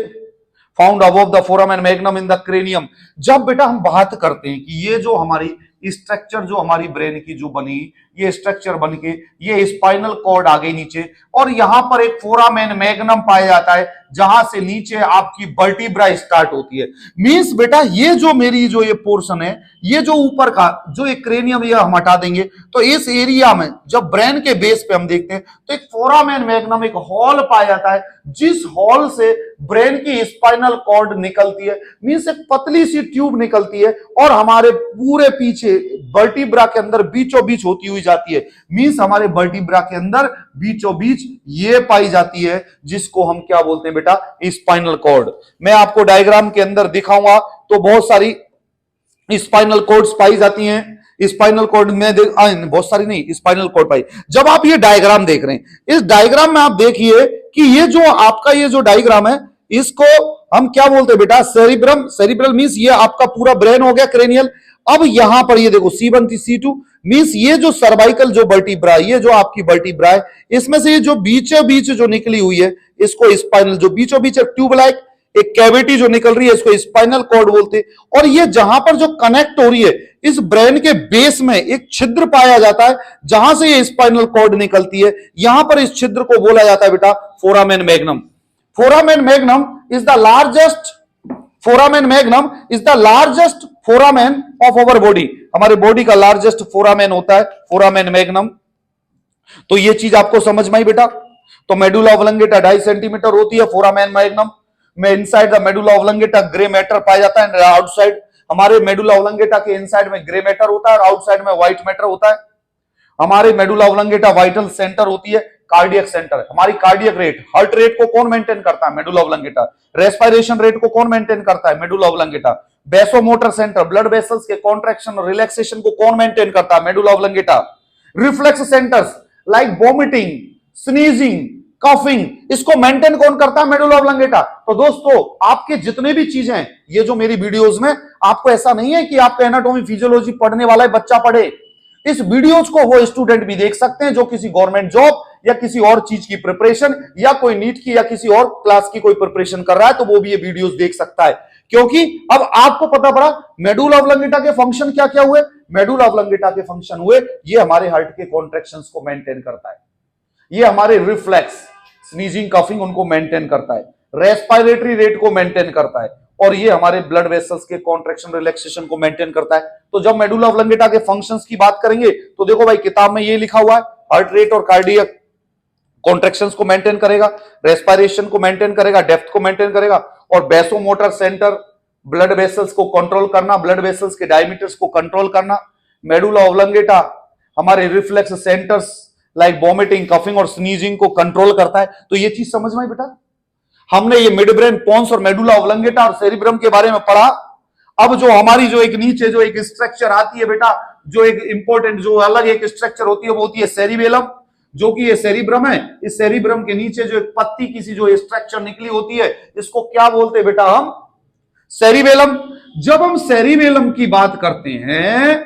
found above the foramen magnum in the cranium. जब बेटा हम बात करते हैं कि ये जो हमारी स्ट्रक्चर जो हमारी ब्रेन की जो बनी, ये स्ट्रक्चर बन के ये स्पाइनल कॉर्ड आ गई नीचे और यहां पर एक फोरामेन मैग्नम पाया जाता है, जहां से नीचे आपकी वर्टिब्रा स्टार्ट होती है। मींस बेटा ये जो मेरी जो ये पोर्शन है, ये जो ऊपर का जो एक क्रेनियम ये हम हटा देंगे तो इस एरिया में जब ब्रेन के बेस पे हम देखते हैं तो एक फोरामेन मैग्नम एक हॉल पाया जाता है, जिस हॉल से ब्रेन की स्पाइनल कॉर्ड निकलती है। मींस एक पतली सी ट्यूब निकलती है और हमारे पूरे पीछे वर्टिब्रा के अंदर बीचों बीच होती हुई जाती है। मींस हमारे वर्टिब्रा के अंदर बीचों बीच ये पाई जाती है, जिसको हम क्या बोलते हैं बेटा, स्पाइनल कॉर्ड। मैं आपको डायग्राम के अंदर दिखाऊंगा तो बहुत सारी स्पाइनल कॉर्ड्स पाई जाती हैं। स्पाइनल कॉर्ड में बहुत सारी नहीं, स्पाइनल कॉर्ड पाई। जब आप ये डायग्राम देख रहे हैं, इस डायग्राम में आप देखिए कि ये जो आपका ये जो डायग्राम है, इसको हम क्या बोलते हैं बेटा, सेरिब्रम। सेरिब्रल मींस ये आपका पूरा ब्रेन हो गया, क्रेनियल। अब यहां पर ये देखो C1 C2 मींस ये जो सर्वाइकल जो वर्टिब्रा, ये जो आपकी वर्टिब्रा है, इसमें से ये जो बीचों बीच जो निकली हुई है इसको स्पाइनल, जो बीचों बीच ट्यूब लाइक एक कैविटी जो निकल रही है इसको स्पाइनल कॉर्ड बोलते हैं। और ये जहां पर जो कनेक्ट हो रही है, इस ब्रेन के बेस में एक छिद्र पाया जाता है जहां से ये स्पाइनल कॉर्ड निकलती है। यहां पर इस छिद्र को बोला जाता है बेटा foramen magnum. Foramen magnum is the largest, foramen magnum is the largest foramen of our body. हमारे बॉडी का लार्जेस्ट फोरामेन होता है फोरामेन मैग्नम। तो ये चीज आपको समझ में आई बेटा। तो मेडुला ओब्लंगेटा 2.5 सेंटीमीटर होती है, फोरामेन मैग्नम में inside the medulla oblongata grey matter पाया जाता है। आउटसाइड हमारे मेडुला ओब्लंगेटा के इनसाइड में ग्रे मैटर होता है और आउटसाइड में व्हाइट मैटर होता है। हमारे मेडुला ओब्लंगेटा वाइटल सेंटर होती है, कार्डियक सेंटर। हमारी कार्डियक रेट, हार्ट रेट को कौन मेंटेन करता है, मेडुला ओब्लंगेटा। रेस्पिरेशन रेट को कौन मेंटेन करता है, medulla oblongata. Vasomotor centre, blood vessels के कॉन्ट्रैक्शन और रिलैक्सेशन को कौन मेंटेन करता है, medulla oblongata. Reflex centres like vomiting, sneezing, coughing, इसको मेंटेन कौन करता है, मेडुला ओब्लंगेटा। तो दोस्तों आपके जितने भी चीजें हैं ये जो मेरी वीडियोस में, आपको ऐसा नहीं है कि आपका एनाटॉमी फिजियोलॉजी पढ़ने वाला है बच्चा पढ़े। इस वीडियोस को वो स्टूडेंट भी देख सकते हैं जो किसी गवर्नमेंट जॉब या किसी और चीज की प्रिपरेशन या कोई नीट की या किसी और क्लास की कोई प्रिपरेशन कर रहा है, तो वो भी ये वीडियोस देख सकता है। क्योंकि अब आपको पता पड़ा मेडुला ओब्लंगेटा के फंक्शन क्या क्या हुए। मेडुला ओब्लंगेटा के फंक्शन हुए, ये हमारे हार्ट के कॉन्ट्रैक्शंस को मेंटेन करता है, ये हमारे रिफ्लेक्स, स्नीजिंग, कफिंग उनको मेंटेन करता है, रेस्पिरेटरी रेट को मेंटेन करता है और ये हमारे ब्लड वेसल्स के कॉन्ट्रैक्शन रिलैक्सेशन को मेंटेन करता है। तो जब मेडुला ओब्लंगेटा के फंक्शंस की बात करेंगे तो देखो भाई किताब में ये लिखा हुआ है, हार्ट रेट और कार्डियक कॉन्ट्रैक्शंस को मेंटेन करेगा, रेस्पिरेशन को मेंटेन करेगा, डेप्थ को मेंटेन करेगा और बेसोमोटर सेंटर, ब्लड वेसल्स को कंट्रोल करना, ब्लड वेसल्स के डायमीटर्स को कंट्रोल करना। मेडुला ओब्लंगेटा हमारे reflex centres like vomiting, coughing और स्नीजिंग को कंट्रोल करता है। तो ये चीज समझ में आई बेटा। हमने ये मिड ब्रेन, पोन्स और मेडुला ओब्लंगेटा और सेरिब्रम के बारे में पढ़ा। अब जो हमारी जो एक नीचे जो एक स्ट्रक्चर आती है बेटा, जो एक इंपॉर्टेंट जो अलग एक स्ट्रक्चर होती है वो होती है सेरिबेलम, जो कि ये सेरिब्रम है। इस सेरिब्रम के नीचे जो एक पत्ती की सी जो स्ट्रक्चर निकली होती है, इसको क्या बोलते हैं बेटा हम? सेरिबेलम। जब हम सेरिबेलम की बात करते हैं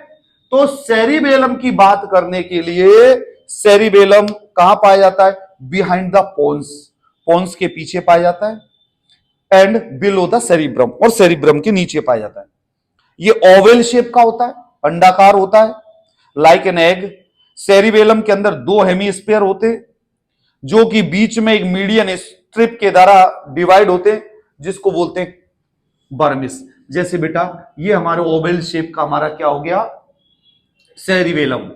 तो सेरिबेलम की बात करने के लिए सेरिबेलम कहां पाया जाता है? बिहाइंड द पोन्स, पोन्स के पीछे पाया जाता है एंड बिलो द सेरिब्रम, और सेरिब्रम के नीचे पाया जाता है। ये ओवल शेप का होता है, अंडाकार होता है, लाइक एन एग। सेरिबेलम के अंदर 2 हेमीस्फीयर होते जो कि बीच में एक मीडियन स्ट्रिप के द्वारा डिवाइड होते, जिसको बोलते हैं बर्मिस। जैसे बेटा ये हमारे ओवल शेप का हमारा क्या हो गया? सेरिबेलम।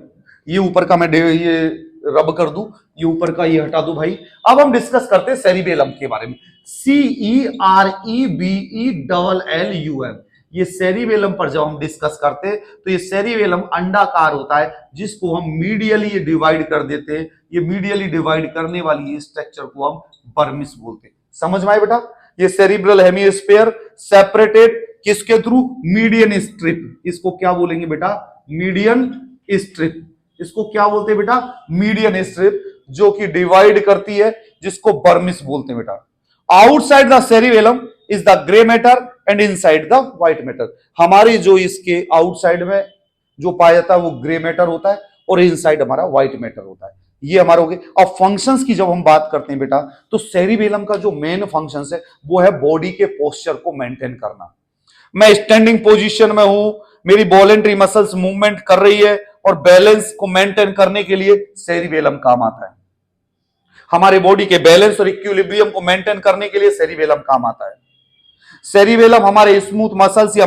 ये ऊपर का मैं ये रब कर दूं, ये ऊपर का ये हटा दूं भाई। अब हम डिस्कस करते हैं सेरिबेलम के बारे में। CEREBELLUM, ये सेरिबेलम पर जब हम डिस्कस करते हैं तो ये सेरिबेलम अंडाकार होता है, जिसको हम मीडियली डिवाइड कर देते हैं। ये मीडियली डिवाइड करने वाली स्ट्रक्चर को हम बर्मिस बोलते हैं। समझ में आए बेटा? ये सेरिब्रल हेमिस्फीयर सेपरेटेड किसके थ्रू? Median strip. इसको क्या बोलेंगे बेटा? Median strip. इसको क्या बोलते हैं बेटा? मीडियन स्ट्रिप, जो कि डिवाइड करती है, जिसको बर्मिस बोलते हैं बेटा। Outside the cerebellum is the grey matter and inside the white matter. हमारी जो इसके आउटसाइड में जो पाया जाता है वो ग्रे मैटर होता है और इनसाइड हमारा व्हाइट मैटर होता है। ये हमारा हो गया। अब फंक्शंस की जब हम बात करते हैं बेटा, तो सेरिबेलम का जो मेन फंक्शंस है वो है बॉडी के पोस्चर को मेंटेन करना। मैं स्टैंडिंग पोजीशन में हूं, मेरी वॉलेंटरी मसल्स मूवमेंट कर रही है, और बैलेंस को मेंटेन करने के लिए सेरिबेलम काम आता है। हमारे बॉडी के बैलेंस और इक्विलिब्रियम को मेंटेन करने के लिए सेरिबेलम काम आता है। सेरिबेलम हमारे स्मूथ मसल्स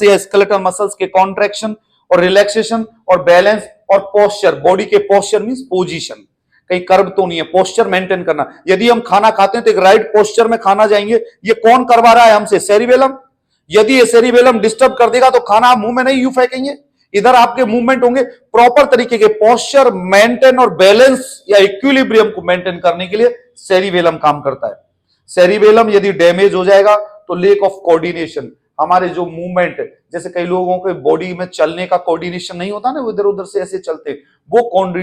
या स्केलेटल मसल्स के कॉन्ट्रैक्शन और रिलैक्सेशन और बैलेंस और पोस्चर, बॉडी के पोस्चर मींस पोजीशन, कहीं कर्व तो नहीं है, पोस्चर मेंटेन करना। यदि हम खाना खाते हैं तो एक राइट पोस्चर में खाना जाएंगे, ये कौन करवा रहा है हमसे? सेरिबेलम। यदि ये सेरिबेलम डिस्टर्ब कर देगा तो खाना आप मुंह में नहीं यूं फेंकेंगे, इधर आपके मूवमेंट होंगे। प्रॉपर तरीके के पोस्चर मेंटेन और बैलेंस या इक्विलिब्रियम को मेंटेन करने के लिए सेरिबेलम काम करता है। सेरिबेलम यदि डैमेज हो जाएगा तो लेक ऑफ कोऑर्डिनेशन, हमारे जो मूवमेंट, जैसे कई लोगों के बॉडी में चलने का कोऑर्डिनेशन नहीं होता ना, इधर उधर से ऐसे चलते, वो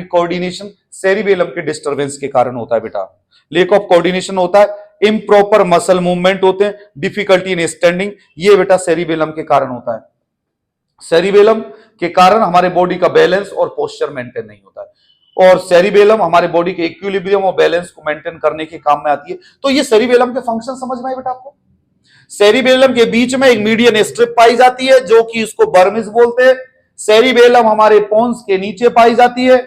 कोऑर्डिनेशन सेरिबेलम के डिस्टरबेंस के कारण होता है बेटा। लेक ऑफ कोऑर्डिनेशन होता है, इम्प्रॉपर मसल मूवमेंट होते हैं, डिफिकल्टी इन स्टैंडिंग, ये बेटा सेरिबेलम के कारण होता है। सेरिबेलम के कारण हमारे बॉडी का बैलेंस और पोस्चर मेंटेन नहीं होता है, और सेरिबेलम हमारे बॉडी के इक्विलिब्रियम और बैलेंस को मेंटेन करने के काम में आती है। तो ये सेरिबेलम के फंक्शन समझ में आए बेटा आपको? सेरिबेलम के बीच में एक मीडियन स्ट्रिप पाई जाती है, जो कि इसको बर्मिस बोलते हैं। सेरिबेलम हमारे पोन्स के नीचे पाई जाती है।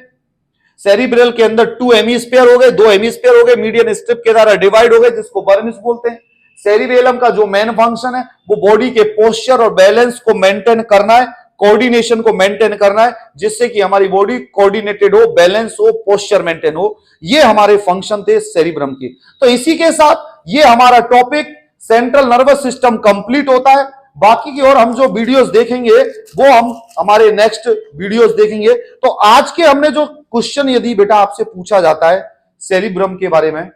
सेरिब्रल के अंदर 2 हेमिस्फीयर हो गए, 2 हेमिस्फीयर हो गए, मीडियन स्ट्रिप के द्वारा डिवाइड हो गए, जिसको बर्मिस बोलते हैं। सेरिबेलम का जो मेन फंक्शन है वो बॉडी के पोस्चर और बैलेंस को मेंटेन करना है, कोऑर्डिनेशन को मेंटेन करना है, जिससे कि हमारी बॉडी कोऑर्डिनेटेड हो, बैलेंस हो, पोस्चर मेंटेन हो। ये हमारे फंक्शन थे सेरिब्रम के। तो इसी के साथ ये हमारा topic central nervous system complete होता है। बाकी की और हम जो वीडियोस देखेंगे वो हम हमारे नेक्स्ट वीडियोस देखेंगे। तो आज के हमने जो क्वेश्चन यदि बेटा आपसे पूछा जाता है सेरिब्रम के बारे में,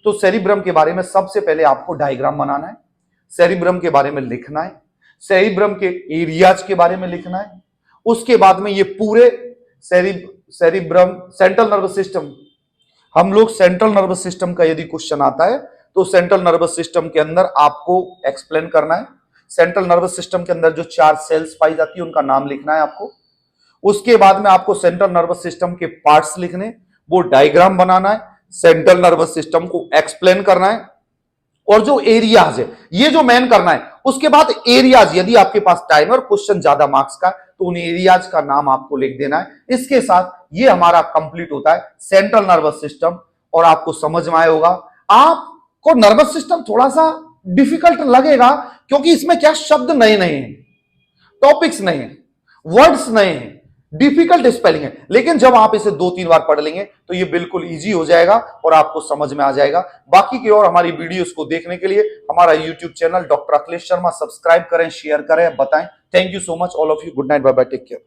तो सेरिब्रम के बारे में सबसे पहले आपको डायग्राम बनाना है, सेरिब्रम के बारे में लिखना है, सेरिब्रम के एरियाज के बारे में लिखना है। उसके बाद में ये पूरे सेरिब्रम सेंट्रल नर्वस सिस्टम, हम लोग सेंट्रल नर्वस सिस्टम का यदि क्वेश्चन आता है तो सेंट्रल नर्वस सिस्टम के अंदर आपको एक्सप्लेन करना है। सेंट्रल नर्वस सिस्टम के अंदर जो 4 सेल्स पाई जाती है उनका नाम लिखना है आपको। उसके बाद में आपको सेंट्रल नर्वस सिस्टम के पार्ट्स लिखने, वो डायग्राम बनाना है, सेंट्रल नर्वस सिस्टम को एक्सप्लेन करना है, और जो एरियाज है ये जो मेन करना है। उसके बाद एरियाज, यदि आपके पास टाइम और क्वेश्चन ज्यादा मार्क्स का तो उन एरियाज का नाम आपको लिख देना है। इसके साथ ये हमारा कंप्लीट होता है सेंट्रल नर्वस सिस्टम। और आपको समझ में आया होगा, आपको नर्वस सिस्टम थोड़ा सा डिफिकल्ट लगेगा क्योंकि इसमें क्या शब्द नए नए हैं, टॉपिक्स नए हैं, वर्ड्स नए हैं, डिफिकल्ट स्पेलिंग है, लेकिन जब आप इसे 2-3 बार पढ़ लेंगे तो ये बिल्कुल इजी हो जाएगा और आपको समझ में आ जाएगा। बाकी की और हमारी वीडियोस को देखने के लिए हमारा YouTube channel doctor Akhilesh Sharma subscribe करें, शेयर करें, बताएं। Thank you so much all of you. Good night, bye bye, take care.